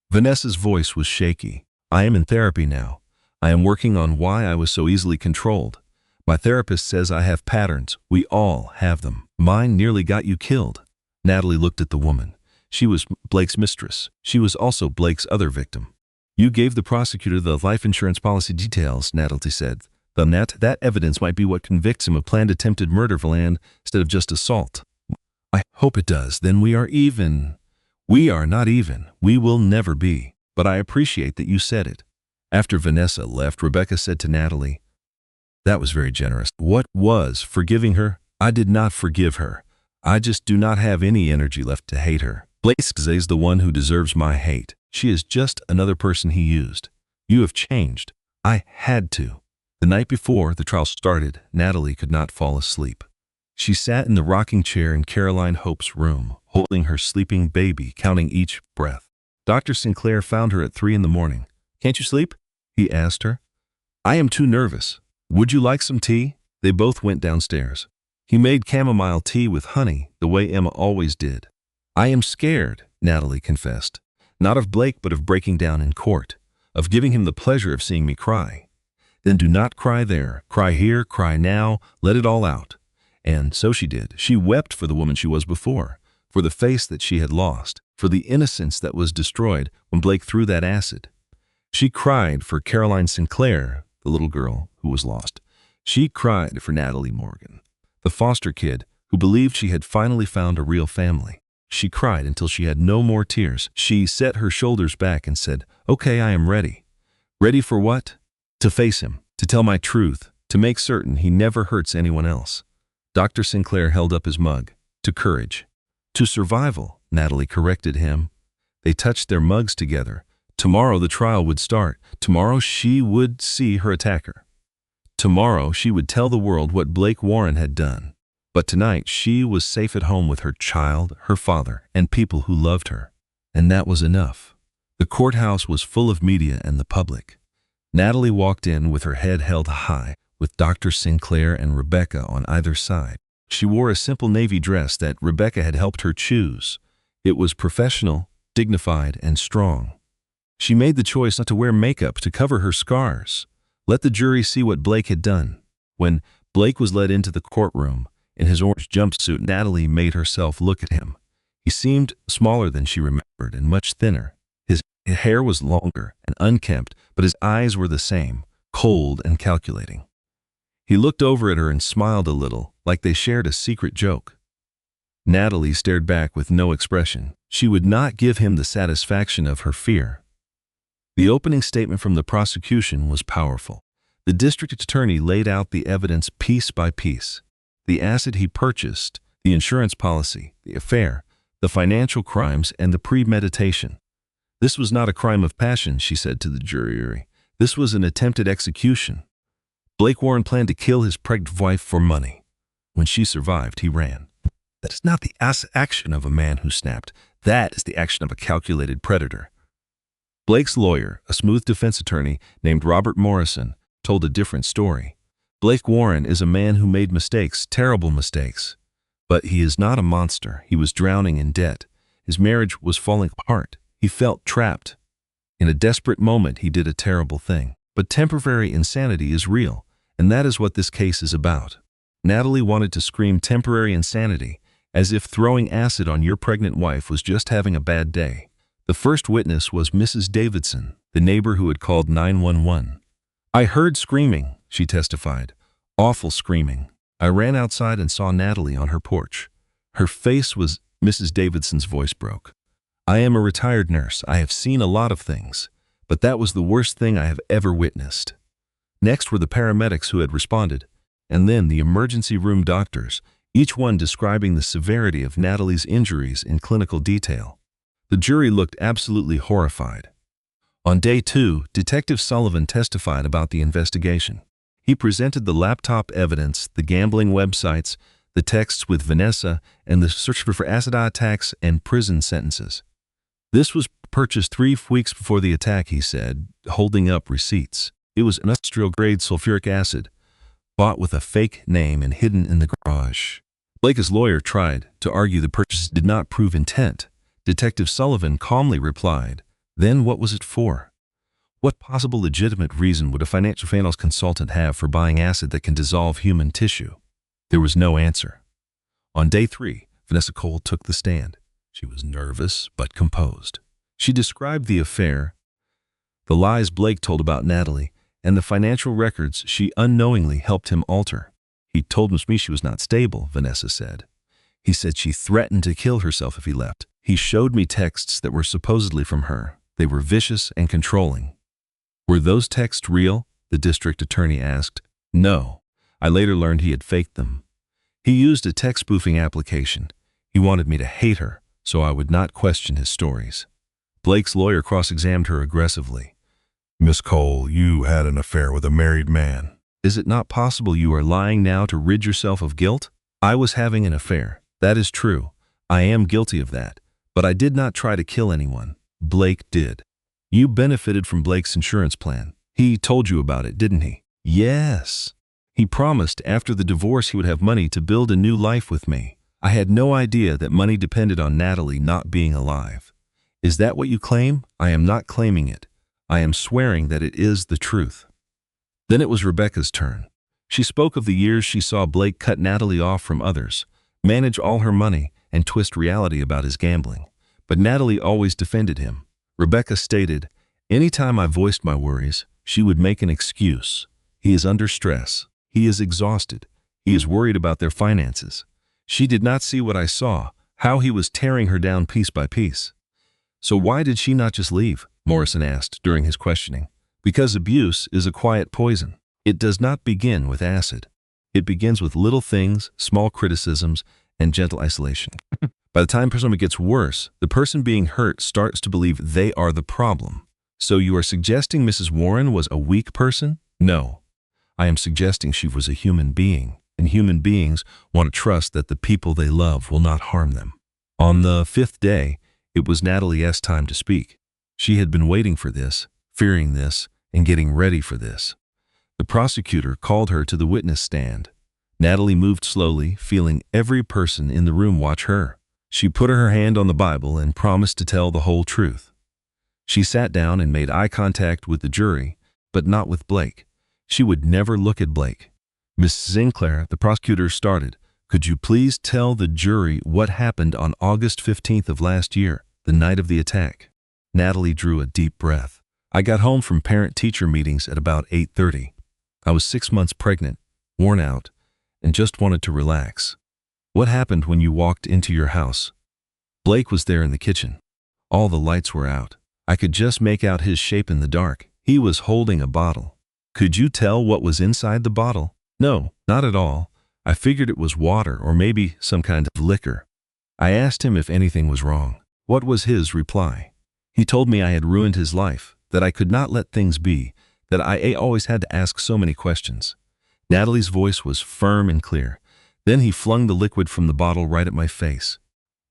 Vanessa's voice was shaky. I am in therapy now. I am working on why I was so easily controlled. My therapist says I have patterns. We all have them. Mine nearly got you killed. Natalie looked at the woman. She was Blake's mistress. She was also Blake's other victim. You gave the prosecutor the life insurance policy details, Natalie said. That evidence might be what convicts him of planned attempted murder, Valand, instead of just assault. I hope it does. Then we are even. We are not even. We will never be. But I appreciate that you said it. After Vanessa left, Rebecca said to Natalie, that was very generous. What was forgiving her? I did not forgive her. I just do not have any energy left to hate her. Blake is the one who deserves my hate. She is just another person he used. You have changed. I had to. The night before the trial started, Natalie could not fall asleep. She sat in the rocking chair in Caroline Hope's room, holding her sleeping baby, counting each breath. Dr. Sinclair found her at 3 in the morning. Can't you sleep? He asked her. I am too nervous. Would you like some tea? They both went downstairs. He made chamomile tea with honey, the way Emma always did. I am scared, Natalie confessed. Not of Blake, but of breaking down in court, of giving him the pleasure of seeing me cry. Then do not cry there. Cry here, cry now, let it all out. And so she did. She wept for the woman she was before, for the face that she had lost, for the innocence that was destroyed when Blake threw that acid. She cried for Caroline Sinclair, the little girl who was lost. She cried for Natalie Morgan, the foster kid who believed she had finally found a real family. She cried until she had no more tears. She set her shoulders back and said, okay, I am ready. Ready for what? To face him, to tell my truth, to make certain he never hurts anyone else. Dr. Sinclair held up his mug. To courage. To survival, Natalie corrected him. They touched their mugs together. Tomorrow the trial would start. Tomorrow she would see her attacker. Tomorrow she would tell the world what Blake Warren had done. But tonight she was safe at home with her child, her father, and people who loved her. And that was enough. The courthouse was full of media and the public. Natalie walked in with her head held high, with Dr. Sinclair and Rebecca on either side. She wore a simple navy dress that Rebecca had helped her choose. It was professional, dignified, and strong. She made the choice not to wear makeup to cover her scars. Let the jury see what Blake had done. When Blake was led into the courtroom, in his orange jumpsuit, Natalie made herself look at him. He seemed smaller than she remembered and much thinner. His hair was longer and unkempt, but his eyes were the same, cold and calculating. He looked over at her and smiled a little, like they shared a secret joke. Natalie stared back with no expression. She would not give him the satisfaction of her fear. The opening statement from the prosecution was powerful. The district attorney laid out the evidence piece by piece. The acid he purchased, the insurance policy, the affair, the financial crimes, and the premeditation. This was not a crime of passion, she said to the jury. This was an attempted execution. Blake Warren planned to kill his pregnant wife for money. When she survived, he ran. That is not the action of a man who snapped. That is the action of a calculated predator. Blake's lawyer, a smooth defense attorney named Robert Morrison, told a different story. Blake Warren is a man who made mistakes, terrible mistakes. But he is not a monster. He was drowning in debt. His marriage was falling apart. He felt trapped. In a desperate moment, he did a terrible thing. But temporary insanity is real, and that is what this case is about. Natalie wanted to scream temporary insanity, as if throwing acid on your pregnant wife was just having a bad day. The first witness was Mrs. Davidson, the neighbor who had called 911. "I heard screaming," she testified. "Awful screaming. I ran outside and saw Natalie on her porch. Her face was—" Mrs. Davidson's voice broke. "I am a retired nurse. I have seen a lot of things, but that was the worst thing I have ever witnessed." Next were the paramedics who had responded, and then the emergency room doctors, each one describing the severity of Natalie's injuries in clinical detail. The jury looked absolutely horrified. On day 2, Detective Sullivan testified about the investigation. He presented the laptop evidence, the gambling websites, the texts with Vanessa, and the search for acid attacks and prison sentences. This was purchased 3 weeks before the attack, he said, holding up receipts. It was industrial-grade sulfuric acid, bought with a fake name and hidden in the garage. Blake's lawyer tried to argue the purchase did not prove intent. Detective Sullivan calmly replied, "Then what was it for? What possible legitimate reason would a financial consultant have for buying acid that can dissolve human tissue?" There was no answer. On day 3, Vanessa Cole took the stand. She was nervous but composed. She described the affair, the lies Blake told about Natalie, and the financial records she unknowingly helped him alter. "He told me she was not stable," Vanessa said. "He said she threatened to kill herself if he left. He showed me texts that were supposedly from her. They were vicious and controlling." "Were those texts real?" the district attorney asked. "No. I later learned he had faked them. He used a text spoofing application. He wanted me to hate her, so I would not question his stories." Blake's lawyer cross-examined her aggressively. Miss Cole, you had an affair with a married man. "Is it not possible you are lying now to rid yourself of guilt?" "I was having an affair. That is true. I am guilty of that. But I did not try to kill anyone. Blake did." "You benefited from Blake's insurance plan. He told you about it, didn't he?" "Yes. He promised after the divorce he would have money to build a new life with me. I had no idea that money depended on Natalie not being alive." "Is that what you claim?" "I am not claiming it. I am swearing that it is the truth." Then it was Rebecca's turn. She spoke of the years she saw Blake cut Natalie off from others, manage all her money, and twist reality about his gambling. But Natalie always defended him. Rebecca stated, "Anytime I voiced my worries, she would make an excuse. He is under stress. He is exhausted. He is worried about their finances." She did not see what I saw, how he was tearing her down piece by piece. "So why did she not just leave?" Morrison asked during his questioning. "Because abuse is a quiet poison. It does not begin with acid. It begins with little things, small criticisms, and gentle isolation. By the time it gets worse, the person being hurt starts to believe they are the problem." "So you are suggesting Mrs. Warren was a weak person?" "No. I am suggesting she was a human being, and human beings want to trust that the people they love will not harm them." On the 5th day, it was Natalie's time to speak. She had been waiting for this, fearing this, and getting ready for this. The prosecutor called her to the witness stand. Natalie moved slowly, feeling every person in the room watch her. She put her hand on the Bible and promised to tell the whole truth. She sat down and made eye contact with the jury, but not with Blake. She would never look at Blake. "Miss Sinclair," the prosecutor started, "could you please tell the jury what happened on August 15th of last year, the night of the attack?" Natalie drew a deep breath. "I got home from parent-teacher meetings at about 8:30. I was 6 months pregnant, worn out, and just wanted to relax." "What happened when you walked into your house?" "Blake was there in the kitchen. All the lights were out. I could just make out his shape in the dark. He was holding a bottle." "Could you tell what was inside the bottle?" "No, not at all. I figured it was water or maybe some kind of liquor." I asked him if anything was wrong. What was his reply? He told me I had ruined his life, that I could not let things be, that I always had to ask so many questions. Natalie's voice was firm and clear. Then he flung the liquid from the bottle right at my face.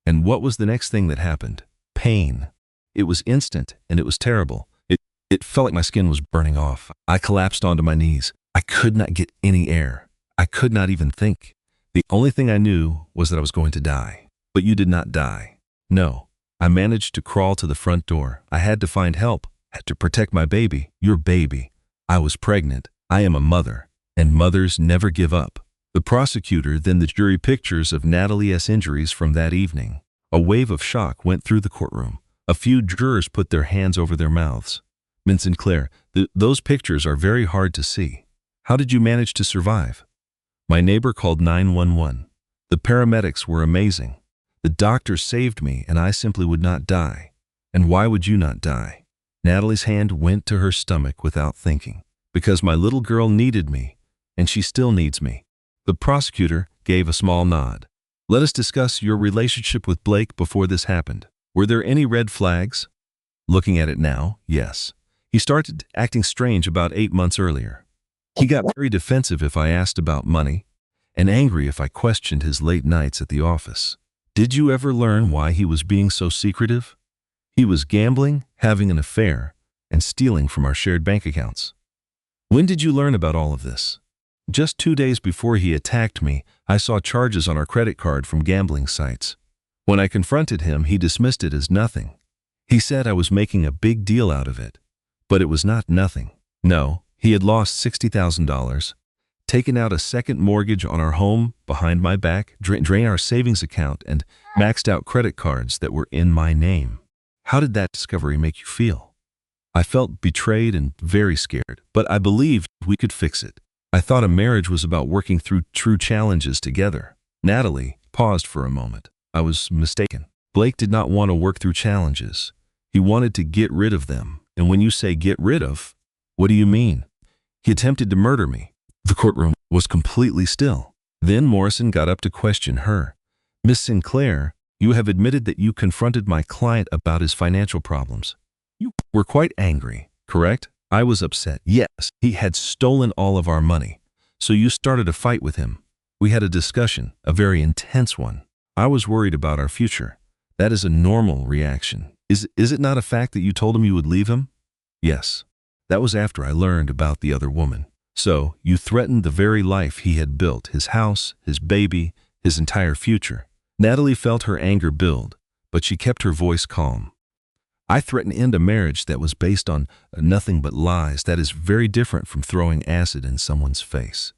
And what was the next thing that happened? Pain. It was instant, and it was terrible. It felt like my skin was burning off. I collapsed onto my knees. I could not get any air. I could not even think. The only thing I knew was that I was going to die. But you did not die. No. I managed to crawl to the front door. I had to find help. Had to protect my baby. Your baby. I was pregnant. I am a mother. And mothers never give up. The prosecutor then the jury pictures of Natalie's injuries from that evening. A wave of shock went through the courtroom. A few jurors put their hands over their mouths. Ms. Sinclair, those pictures are very hard to see. How did you manage to survive? My neighbor called 911. The paramedics were amazing. The doctors saved me, and I simply would not die. And why would you not die? Natalie's hand went to her stomach without thinking. Because my little girl needed me, and she still needs me. The prosecutor gave a small nod. Let us discuss your relationship with Blake before this happened. Were there any red flags? Looking at it now, yes. He started acting strange about 8 months earlier. He got very defensive if I asked about money, and angry if I questioned his late nights at the office. Did you ever learn why he was being so secretive? He was gambling, having an affair, and stealing from our shared bank accounts. When did you learn about all of this? Just 2 days before he attacked me, I saw charges on our credit card from gambling sites. When I confronted him, he dismissed it as nothing. He said I was making a big deal out of it. But it was not nothing. No, he had lost $60,000, taken out a second mortgage on our home behind my back, drained our savings account, and maxed out credit cards that were in my name. How did that discovery make you feel? I felt betrayed and very scared, but I believed we could fix it. I thought a marriage was about working through true challenges together. Natalie paused for a moment. I was mistaken. Blake did not want to work through challenges. He wanted to get rid of them. And when you say get rid of, what do you mean? He attempted to murder me. The courtroom was completely still. Then Morrison got up to question her. Miss Sinclair, you have admitted that you confronted my client about his financial problems. You were quite angry, correct? I was upset. Yes, he had stolen all of our money. So you started a fight with him. We had a discussion, a very intense one. I was worried about our future. That is a normal reaction. Is it not a fact that you told him you would leave him? Yes. That was after I learned about the other woman. So you threatened the very life he had built, his house, his baby, his entire future. Natalie felt her anger build, but she kept her voice calm. I threatened to end a marriage that was based on nothing but lies. That is very different from throwing acid in someone's face.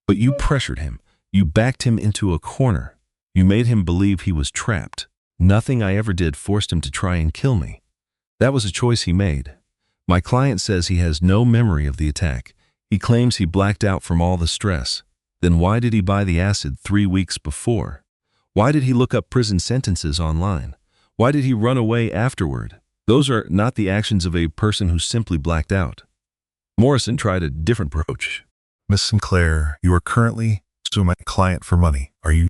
But you pressured him. You backed him into a corner. You made him believe he was trapped. Nothing I ever did forced him to try and kill me. That was a choice he made. My client says he has no memory of the attack. He claims he blacked out from all the stress. Then why did he buy the acid 3 weeks before? Why did he look up prison sentences online? Why did he run away afterward? Those are not the actions of a person who simply blacked out. Morrison tried a different approach. Miss Sinclair, you are currently suing my client for money, are you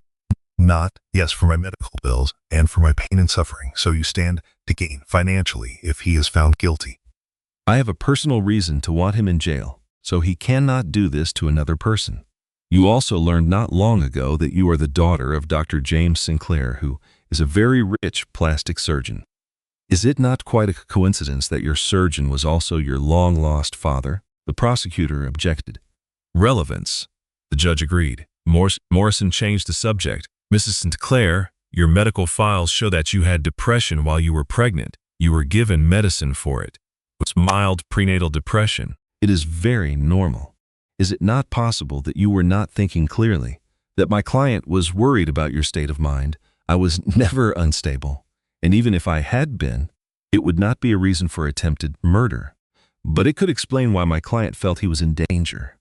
not? Yes, for my medical bills and for my pain and suffering, so you stand to gain financially if he is found guilty. I have a personal reason to want him in jail, so he cannot do this to another person. You also learned not long ago that you are the daughter of Dr. James Sinclair, who is a very rich plastic surgeon. Is it not quite a coincidence that your surgeon was also your long-lost father? The prosecutor objected. Relevance. The judge agreed. Morrison changed the subject. Mrs. Sinclair, your medical files show that you had depression while you were pregnant. You were given medicine for it. It's mild prenatal depression. It is very normal. Is it not possible that you were not thinking clearly? That my client was worried about your state of mind? I was never unstable. And even if I had been, it would not be a reason for attempted murder. But it could explain why my client felt he was in danger.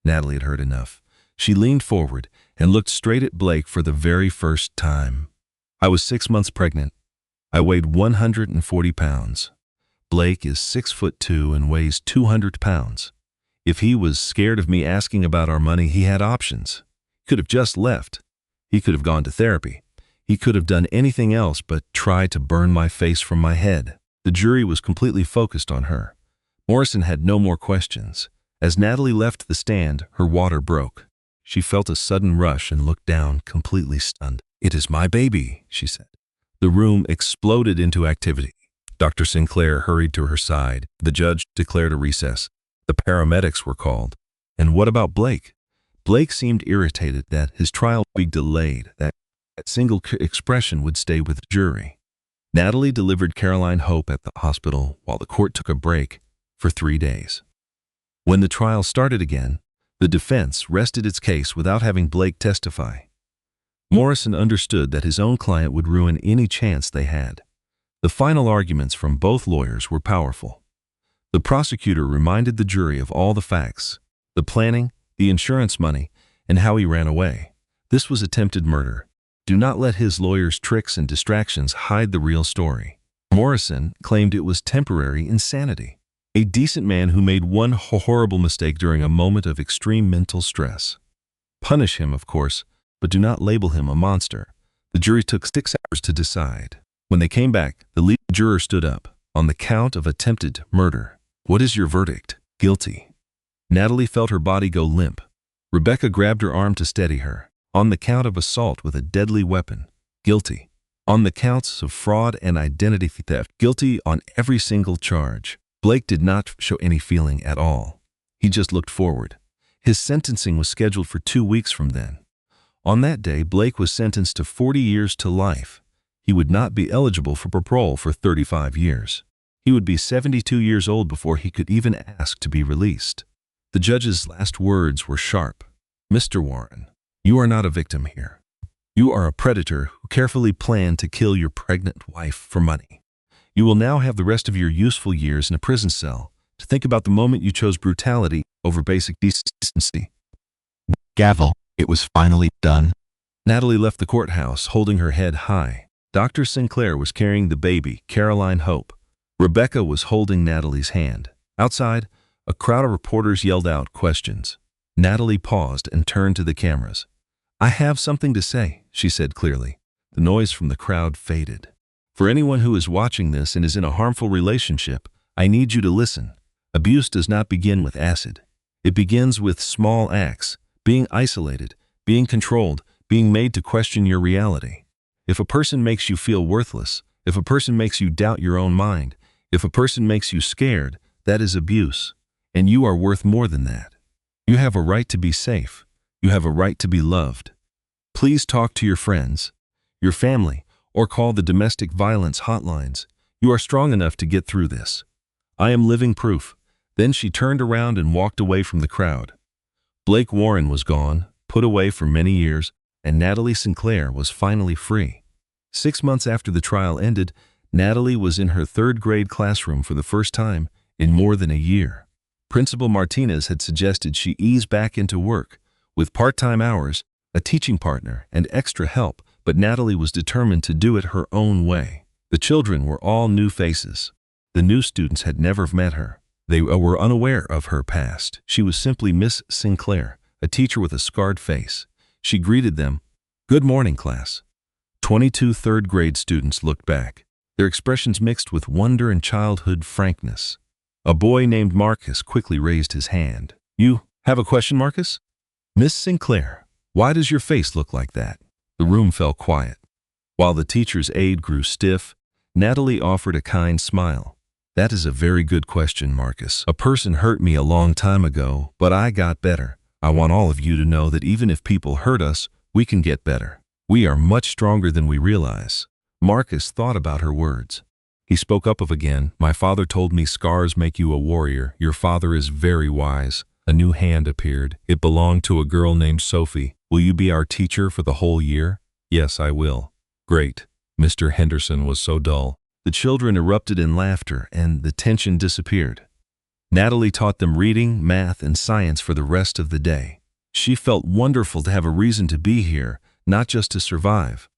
Natalie had heard enough. She leaned forward and looked straight at Blake for the very first time. I was 6 months pregnant. I weighed 140 pounds. Blake is 6'2" and weighs 200 pounds. If he was scared of me asking about our money, he had options. He could have just left. He could have gone to therapy. He could have done anything else but try to burn my face from my head. The jury was completely focused on her. Morrison had no more questions. As Natalie left the stand, her water broke. She felt a sudden rush and looked down, completely stunned. "It is my baby," she said. The room exploded into activity. Dr. Sinclair hurried to her side. The judge declared a recess. The paramedics were called. And what about Blake? Blake seemed irritated that his trial would be delayed, that single expression would stay with the jury. Natalie delivered Caroline Hope at the hospital while the court took a break for 3 days. When the trial started again, the defense rested its case without having Blake testify. Morrison understood that his own client would ruin any chance they had. The final arguments from both lawyers were powerful. The prosecutor reminded the jury of all the facts, the planning, the insurance money, and how he ran away. This was attempted murder. Do not let his lawyer's tricks and distractions hide the real story. Morrison claimed it was temporary insanity. A decent man who made one horrible mistake during a moment of extreme mental stress. Punish him, of course, but do not label him a monster. The jury took 6 hours to decide. When they came back, the lead juror stood up. On the count of attempted murder. What is your verdict? Guilty. Natalie felt her body go limp. Rebecca grabbed her arm to steady her. On the count of assault with a deadly weapon. Guilty. On the counts of fraud and identity theft. Guilty on every single charge. Blake did not show any feeling at all. He just looked forward. His sentencing was scheduled for 2 weeks from then. On that day, Blake was sentenced to 40 years to life. He would not be eligible for parole for 35 years. He would be 72 years old before he could even ask to be released. The judge's last words were sharp. Mr. Warren, you are not a victim here. You are a predator who carefully planned to kill your pregnant wife for money. You will now have the rest of your useful years in a prison cell to think about the moment you chose brutality over basic decency. Gavel, it was finally done. Natalie left the courthouse holding her head high. Dr. Sinclair was carrying the baby, Caroline Hope. Rebecca was holding Natalie's hand. Outside, a crowd of reporters yelled out questions. Natalie paused and turned to the cameras. I have something to say, she said clearly. The noise from the crowd faded. For anyone who is watching this and is in a harmful relationship, I need you to listen. Abuse does not begin with acid. It begins with small acts, being isolated, being controlled, being made to question your reality. If a person makes you feel worthless, if a person makes you doubt your own mind, if a person makes you scared, that is abuse. And you are worth more than that. You have a right to be safe. You have a right to be loved. Please talk to your friends, your family, or call the domestic violence hotlines. You are strong enough to get through this. I am living proof. Then she turned around and walked away from the crowd. Blake Warren was gone, put away for many years, and Natalie Sinclair was finally free. 6 months after the trial ended, Natalie was in her 3rd grade classroom for the first time in more than a year. Principal Martinez had suggested she ease back into work, with part-time hours, a teaching partner, and extra help, but Natalie was determined to do it her own way. The children were all new faces. The new students had never met her. They were unaware of her past. She was simply Miss Sinclair, a teacher with a scarred face. She greeted them, "Good morning, class." 22 3rd grade students looked back, their expressions mixed with wonder and childhood frankness. A boy named Marcus quickly raised his hand. "You have a question, Marcus?" "Miss Sinclair, why does your face look like that?" The room fell quiet. While the teacher's aide grew stiff, Natalie offered a kind smile. "That is a very good question, Marcus. A person hurt me a long time ago, but I got better. I want all of you to know that even if people hurt us, we can get better. We are much stronger than we realize." Marcus thought about her words. He spoke up again. "My father told me scars make you a warrior. Your father is very wise." A new hand appeared. It belonged to a girl named Sophie. "Will you be our teacher for the whole year?" "Yes, I will." "Great." Mr. Henderson was so dull. The children erupted in laughter, and the tension disappeared. Natalie taught them reading, math, and science for the rest of the day. She felt wonderful to have a reason to be here, not just to survive.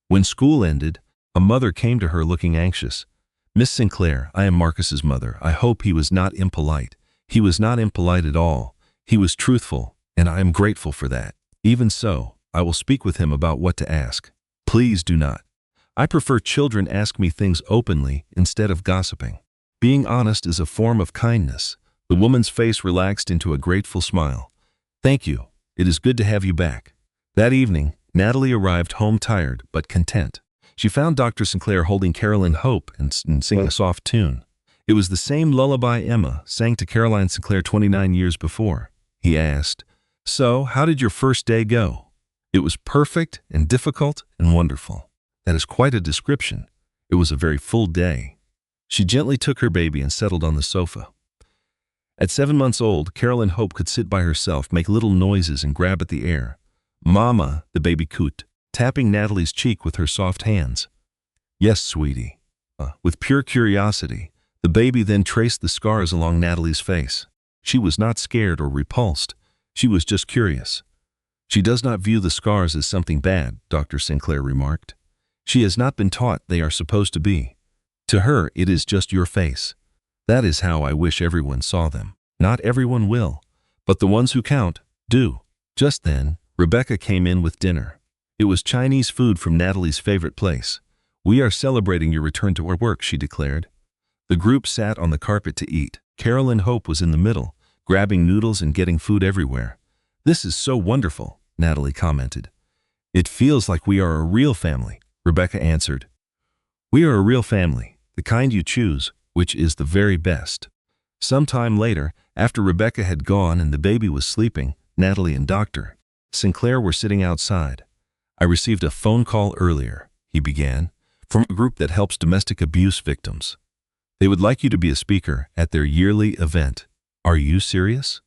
When school ended, a mother came to her looking anxious. "Miss Sinclair, I am Marcus's mother. I hope he was not impolite." "He was not impolite at all. He was truthful, and I am grateful for that. Even so, I will speak with him about what to ask." "Please do not. I prefer children ask me things openly instead of gossiping. Being honest is a form of kindness." The woman's face relaxed into a grateful smile. "Thank you. It is good to have you back." That evening, Natalie arrived home tired but content. She found Dr. Sinclair holding Caroline Hope and singing a soft tune. It was the same lullaby Emma sang to Caroline Sinclair 29 years before. he asked. So, how did your first day go? It was perfect and difficult and wonderful. That is quite a description. It was a very full day. She gently took her baby and settled on the sofa. At 7 months old, Carolyn Hope could sit by herself, make little noises, and grab at the air. Mama, the baby cooed, tapping Natalie's cheek with her soft hands. Yes, sweetie. With pure curiosity, the baby then traced the scars along Natalie's face. She was not scared or repulsed. She was just curious. She does not view the scars as something bad, Dr. Sinclair remarked. She has not been taught they are supposed to be. To her, it is just your face. That is how I wish everyone saw them. Not everyone will, but the ones who count do. Just then, Rebecca came in with dinner. It was Chinese food from Natalie's favorite place. We are celebrating your return to our work, she declared. The group sat on the carpet to eat. Carolyn Hope was in the middle, grabbing noodles and getting food everywhere. This is so wonderful, Natalie commented. It feels like we are a real family, Rebecca answered. We are a real family, the kind you choose, which is the very best. Sometime later, after Rebecca had gone and the baby was sleeping, Natalie and Dr. Sinclair were sitting outside. I received a phone call earlier, he began, from a group that helps domestic abuse victims. They would like you to be a speaker at their yearly event. Are you serious?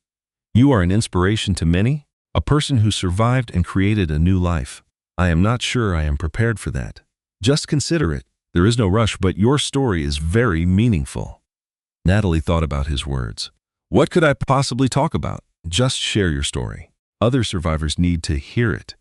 You are an inspiration to many, a person who survived and created a new life. I am not sure I am prepared for that. Just consider it. There is no rush, but your story is very meaningful. Natalie thought about his words. What could I possibly talk about? Just share your story. Other survivors need to hear it.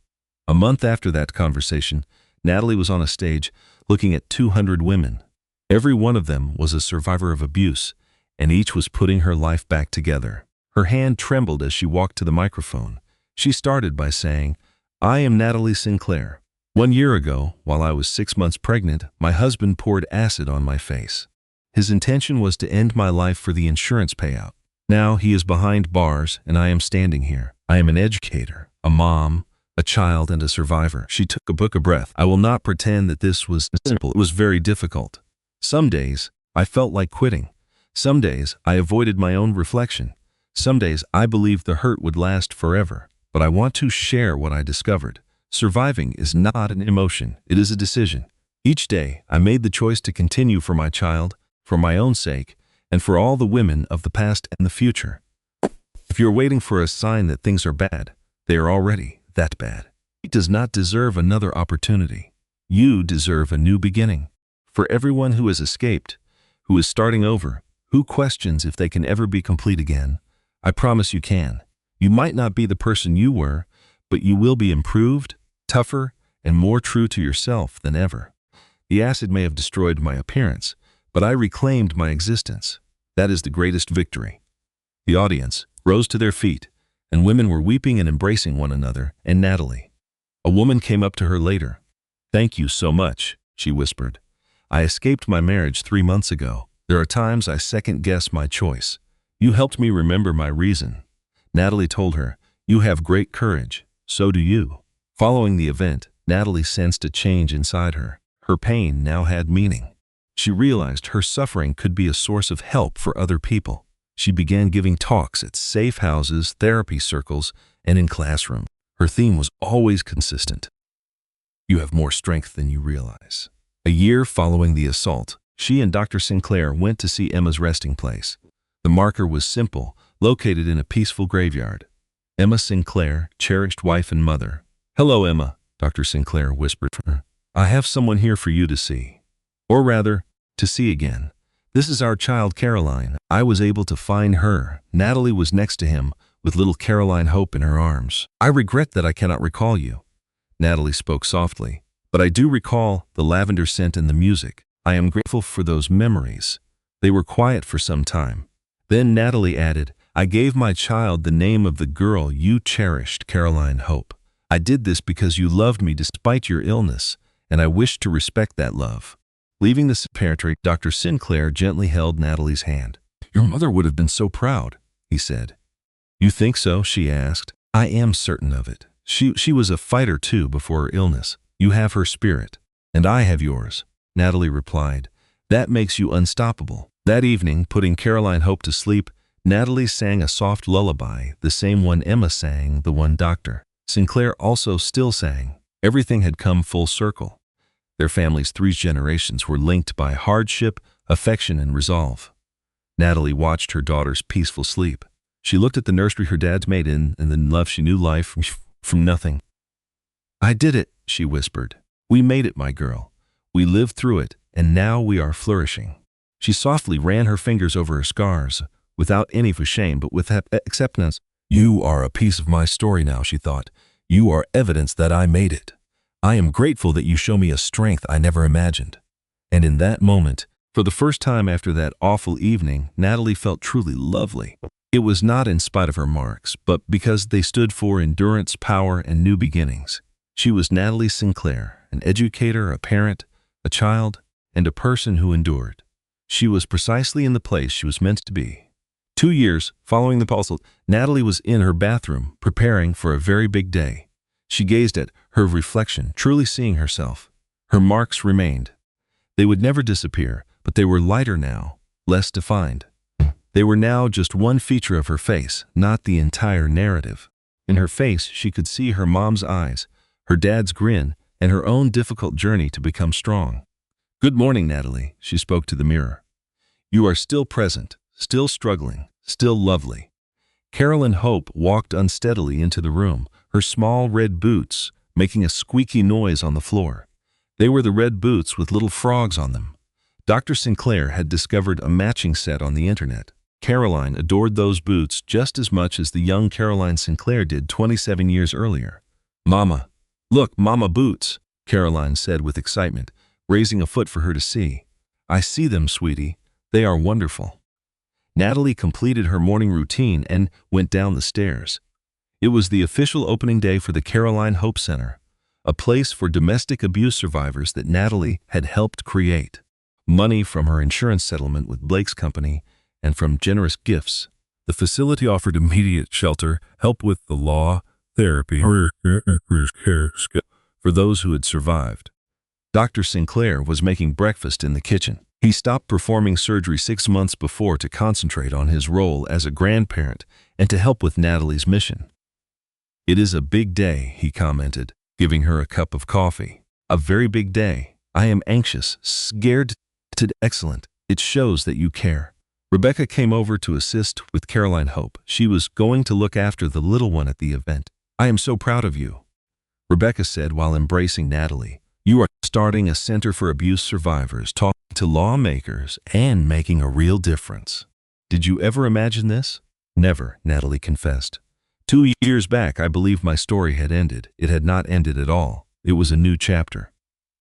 A month after that conversation, Natalie was on a stage looking at 200 women. Every one of them was a survivor of abuse, and each was putting her life back together. Her hand trembled as she walked to the microphone. She started by saying, I am Natalie Sinclair. 1 year ago, while I was 6 months pregnant, my husband poured acid on my face. His intention was to end my life for the insurance payout. Now he is behind bars and I am standing here. I am an educator, a mom, a child, and a survivor. She took a book of breath. I will not pretend that this was simple. It was very difficult. Some days, I felt like quitting. Some days, I avoided my own reflection. Some days, I believed the hurt would last forever. But I want to share what I discovered. Surviving is not an emotion, it is a decision. Each day, I made the choice to continue for my child, for my own sake, and for all the women of the past and the future. If you're waiting for a sign that things are bad, they are already that bad. He does not deserve another opportunity. You deserve a new beginning. For everyone who has escaped, who is starting over, who questions if they can ever be complete again, I promise you can. You might not be the person you were, but you will be improved, tougher, and more true to yourself than ever. The acid may have destroyed my appearance, but I reclaimed my existence. That is the greatest victory. The audience rose to their feet, and women were weeping and embracing one another, and Natalie. A woman came up to her later. Thank you so much, she whispered. I escaped my marriage 3 months ago. There are times I second-guess my choice. You helped me remember my reason. Natalie told her, you have great courage. So do you. Following the event, Natalie sensed a change inside her. Her pain now had meaning. She realized her suffering could be a source of help for other people. She began giving talks at safe houses, therapy circles, and in classrooms. Her theme was always consistent. You have more strength than you realize. A year following the assault, she and Dr. Sinclair went to see Emma's resting place. The marker was simple, located in a peaceful graveyard. Emma Sinclair, cherished wife and mother. Hello, Emma, Dr. Sinclair whispered from her. I have someone here for you to see. Or rather, to see again. This is our child Caroline. I was able to find her. Natalie was next to him, with little Caroline Hope in her arms. I regret that I cannot recall you. Natalie spoke softly. But I do recall the lavender scent and the music. I am grateful for those memories. They were quiet for some time. Then Natalie added, I gave my child the name of the girl you cherished, Caroline Hope. I did this because you loved me despite your illness, and I wish to respect that love. Leaving the cemetery, Dr. Sinclair gently held Natalie's hand. Your mother would have been so proud, he said. You think so? She asked. I am certain of it. She was a fighter too before her illness. You have her spirit, and I have yours, Natalie replied. That makes you unstoppable. That evening, putting Caroline Hope to sleep, Natalie sang a soft lullaby, the same one Emma sang, the one Dr. Sinclair also still sang. Everything had come full circle. Their family's 3 generations were linked by hardship, affection, and resolve. Natalie watched her daughter's peaceful sleep. She looked at the nursery her dad's made in, and then loved she knew life from nothing. "I did it," she whispered. "We made it, my girl. We lived through it, and now we are flourishing." She softly ran her fingers over her scars, without any of shame, but with acceptance. "You are a piece of my story now," she thought. "You are evidence that I made it. I am grateful that you show me a strength I never imagined." And in that moment, for the first time after that awful evening, Natalie felt truly lovely. It was not in spite of her marks, but because they stood for endurance, power, and new beginnings. She was Natalie Sinclair, an educator, a parent, a child, and a person who endured. She was precisely in the place she was meant to be. 2 years following the puzzle, Natalie was in her bathroom, preparing for a very big day. She gazed at her reflection, truly seeing herself. Her marks remained. They would never disappear, but they were lighter now, less defined. They were now just one feature of her face, not the entire narrative. In her face, she could see her mom's eyes, her dad's grin, and her own difficult journey to become strong. "Good morning, Natalie," she spoke to the mirror. "You are still present, still struggling, still lovely." Carolyn Hope walked unsteadily into the room, her small red boots making a squeaky noise on the floor. They were the red boots with little frogs on them. Dr. Sinclair had discovered a matching set on the internet. Caroline adored those boots just as much as the young Caroline Sinclair did 27 years earlier. "Mama, look, Mama boots," Caroline said with excitement, raising a foot for her to see. "I see them, sweetie. They are wonderful." Natalie completed her morning routine and went down the stairs. It was the official opening day for the Caroline Hope Center, a place for domestic abuse survivors that Natalie had helped create. Money from her insurance settlement with Blake's company and from generous gifts, The facility offered immediate shelter, help with the law, therapy, for those who had survived. Dr. Sinclair was making breakfast in the kitchen. He stopped performing surgery 6 months before to concentrate on his role as a grandparent and to help with Natalie's mission. "It is a big day," he commented, giving her a cup of coffee. "A very big day. I am anxious, scared to excellent. It shows that you care." Rebecca came over to assist with Caroline Hope. She was going to look after the little one at the event. "I am so proud of you," Rebecca said while embracing Natalie. "You are starting a center for abuse survivors, talking to lawmakers, and making a real difference." "Did you ever imagine this?" "Never," Natalie confessed. 2 years back, I believed my story had ended. It had not ended at all. It was a new chapter.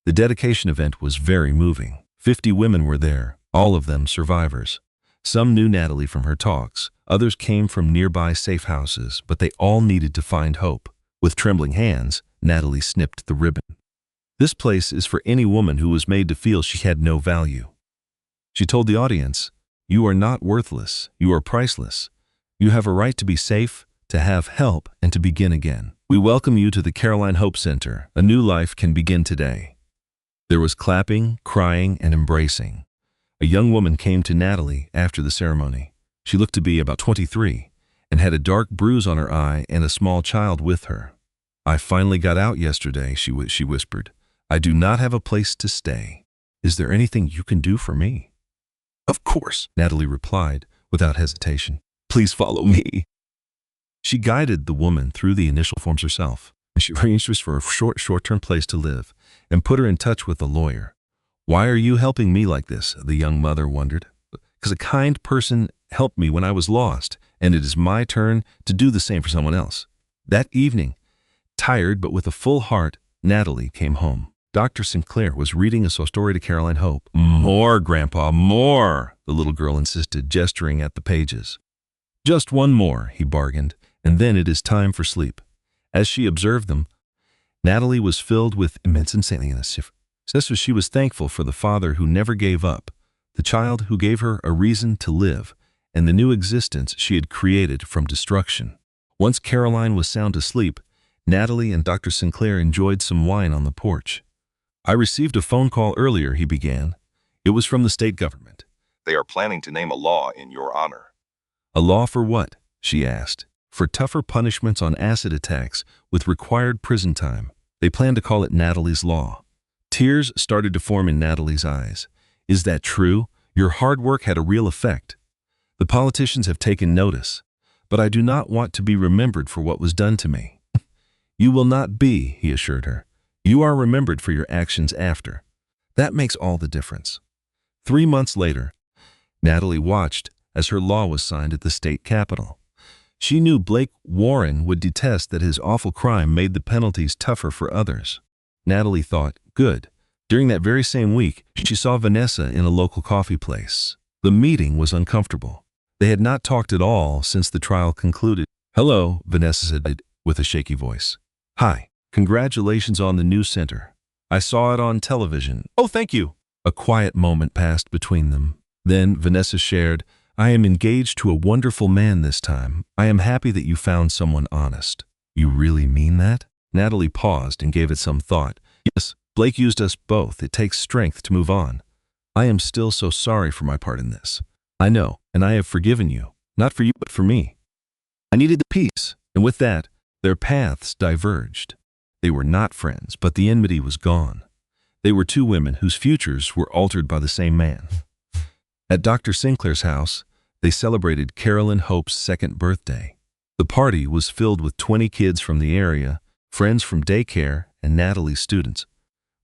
The dedication event was very moving. 50 women were there, all of them survivors. Some knew Natalie from her talks. Others came from nearby safe houses, but they all needed to find hope. With trembling hands, Natalie snipped the ribbon. "This place is for any woman who was made to feel she had no value." She told the audience, "You are not worthless. You are priceless. You have a right to be safe, to have help, and to begin again. We welcome you to the Caroline Hope Center. A new life can begin today." There was clapping, crying, and embracing. A young woman came to Natalie after the ceremony. She looked to be about 23 and had a dark bruise on her eye and a small child with her. "I finally got out yesterday," she whispered. "I do not have a place to stay. Is there anything you can do for me?" "Of course," Natalie replied without hesitation. "Please follow me." She guided the woman through the initial forms herself. She arranged for a short-term place to live and put her in touch with a lawyer. "Why are you helping me like this?" the young mother wondered. "Because a kind person helped me when I was lost, and it is my turn to do the same for someone else." That evening, tired but with a full heart, Natalie came home. Dr. Sinclair was reading a story to Caroline Hope. "More, Grandpa, more," the little girl insisted, gesturing at the pages. "Just one more," he bargained, "and then it is time for sleep." As she observed them, Natalie was filled with immense insanity. She was thankful for the father who never gave up, the child who gave her a reason to live, and the new existence she had created from destruction. Once Caroline was sound asleep, Natalie and Dr. Sinclair enjoyed some wine on the porch. "I received a phone call earlier," he began. "It was from the state government. They are planning to name a law in your honor. A law for what? She asked. For tougher punishments on acid attacks with required prison time. They planned to call it Natalie's Law. Tears started to form in Natalie's eyes. Is that true? Your hard work had a real effect. The politicians have taken notice, but I do not want to be remembered for what was done to me. You will not be, he assured her. You are remembered for your actions after. That makes all the difference. 3 months later, Natalie watched as her law was signed at the state capitol. She knew Blake Warren would detest that his awful crime made the penalties tougher for others. Natalie thought, good. During that very same week, she saw Vanessa in a local coffee place. The meeting was uncomfortable. They had not talked at all since the trial concluded. Hello, Vanessa said with a shaky voice. Hi, congratulations on the new center. I saw it on television. Oh, thank you. A quiet moment passed between them. Then Vanessa shared, I am engaged to a wonderful man this time. I am happy that you found someone honest. You really mean that? Natalie paused and gave it some thought. Yes, Blake used us both. It takes strength to move on. I am still so sorry for my part in this. I know, and I have forgiven you. Not for you, but for me. I needed the peace, and with that, their paths diverged. They were not friends, but the enmity was gone. They were two women whose futures were altered by the same man. At Dr. Sinclair's house, they celebrated Carolyn Hope's 2nd birthday. The party was filled with 20 kids from the area, friends from daycare, and Natalie's students.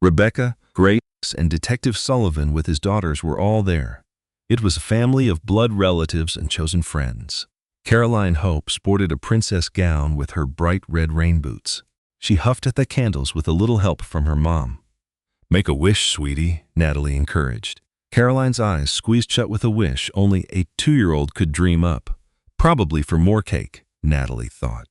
Rebecca, Grace, and Detective Sullivan with his daughters were all there. It was a family of blood relatives and chosen friends. Caroline Hope sported a princess gown with her bright red rain boots. She huffed at the candles with a little help from her mom. Make a wish, sweetie, Natalie encouraged. Caroline's eyes squeezed shut with a wish only a 2-year-old could dream up. Probably for more cake, Natalie thought.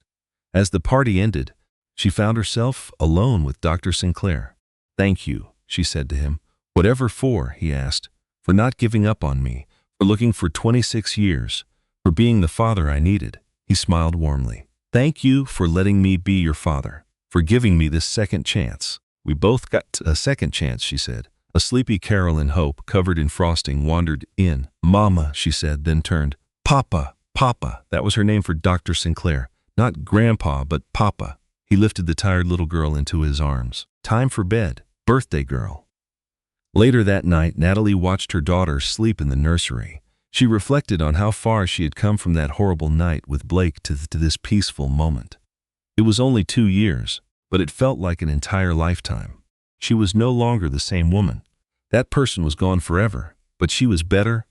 As the party ended, she found herself alone with Dr. Sinclair. Thank you, she said to him. Whatever for, he asked. For not giving up on me, for looking for 26 years, for being the father I needed. He smiled warmly. Thank you for letting me be your father, for giving me this second chance. We both got a second chance, she said. A sleepy Carolyn Hope, covered in frosting, wandered in. Mama, she said, then turned. Papa, Papa. That was her name for Dr. Sinclair. Not Grandpa, but Papa. He lifted the tired little girl into his arms. Time for bed. Birthday girl. Later that night, Natalie watched her daughter sleep in the nursery. She reflected on how far she had come from that horrible night with Blake to this peaceful moment. It was only 2 years, but it felt like an entire lifetime. She was no longer the same woman. That person was gone forever, but she was better,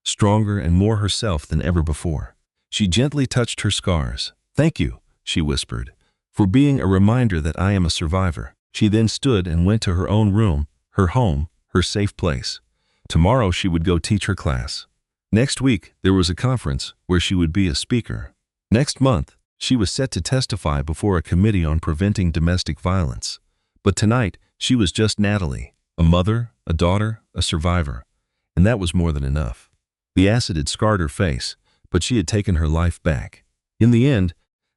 stronger, and more herself than ever before. She gently touched her scars. Thank you, she whispered, for being a reminder that I am a survivor. She then stood and went to her own room, her home, her safe place. Tomorrow she would go teach her class. Next week, there was a conference where she would be a speaker. Next month, she was set to testify before a committee on preventing domestic violence. But tonight, she was just Natalie, a mother, a daughter, a survivor. And that was more than enough. The acid had scarred her face, but she had taken her life back. In the end,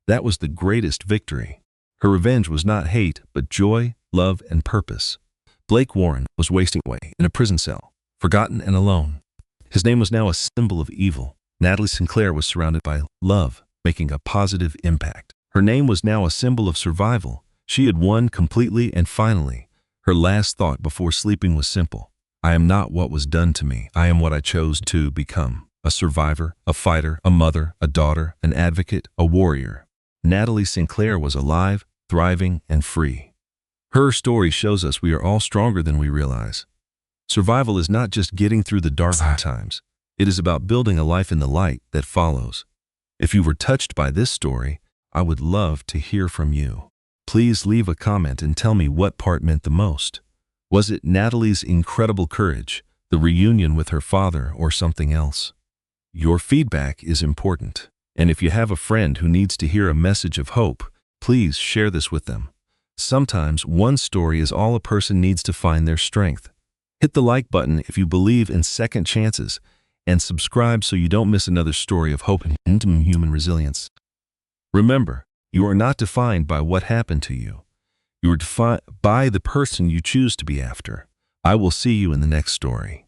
that was the greatest victory. Her revenge was not hate, but joy, love, and purpose. Blake Warren was wasting away in a prison cell, forgotten and alone. His name was now a symbol of evil. Natalie Sinclair was surrounded by love, making a positive impact. Her name was now a symbol of survival. She had won completely and finally. Her last thought before sleeping was simple. I am not what was done to me. I am what I chose to become. A survivor, a fighter, a mother, a daughter, an advocate, a warrior. Natalie Sinclair was alive, thriving, and free. Her story shows us we are all stronger than we realize. Survival is not just getting through the dark times. It is about building a life in the light that follows. If you were touched by this story, I would love to hear from you. Please leave a comment and tell me what part meant the most. Was it Natalie's incredible courage, the reunion with her father, or something else? Your feedback is important. And if you have a friend who needs to hear a message of hope, please share this with them. Sometimes one story is all a person needs to find their strength. Hit the like button if you believe in second chances, and subscribe so you don't miss another story of hope and human resilience. Remember, you are not defined by what happened to you. You are defined by the person you choose to be after. I will see you in the next story.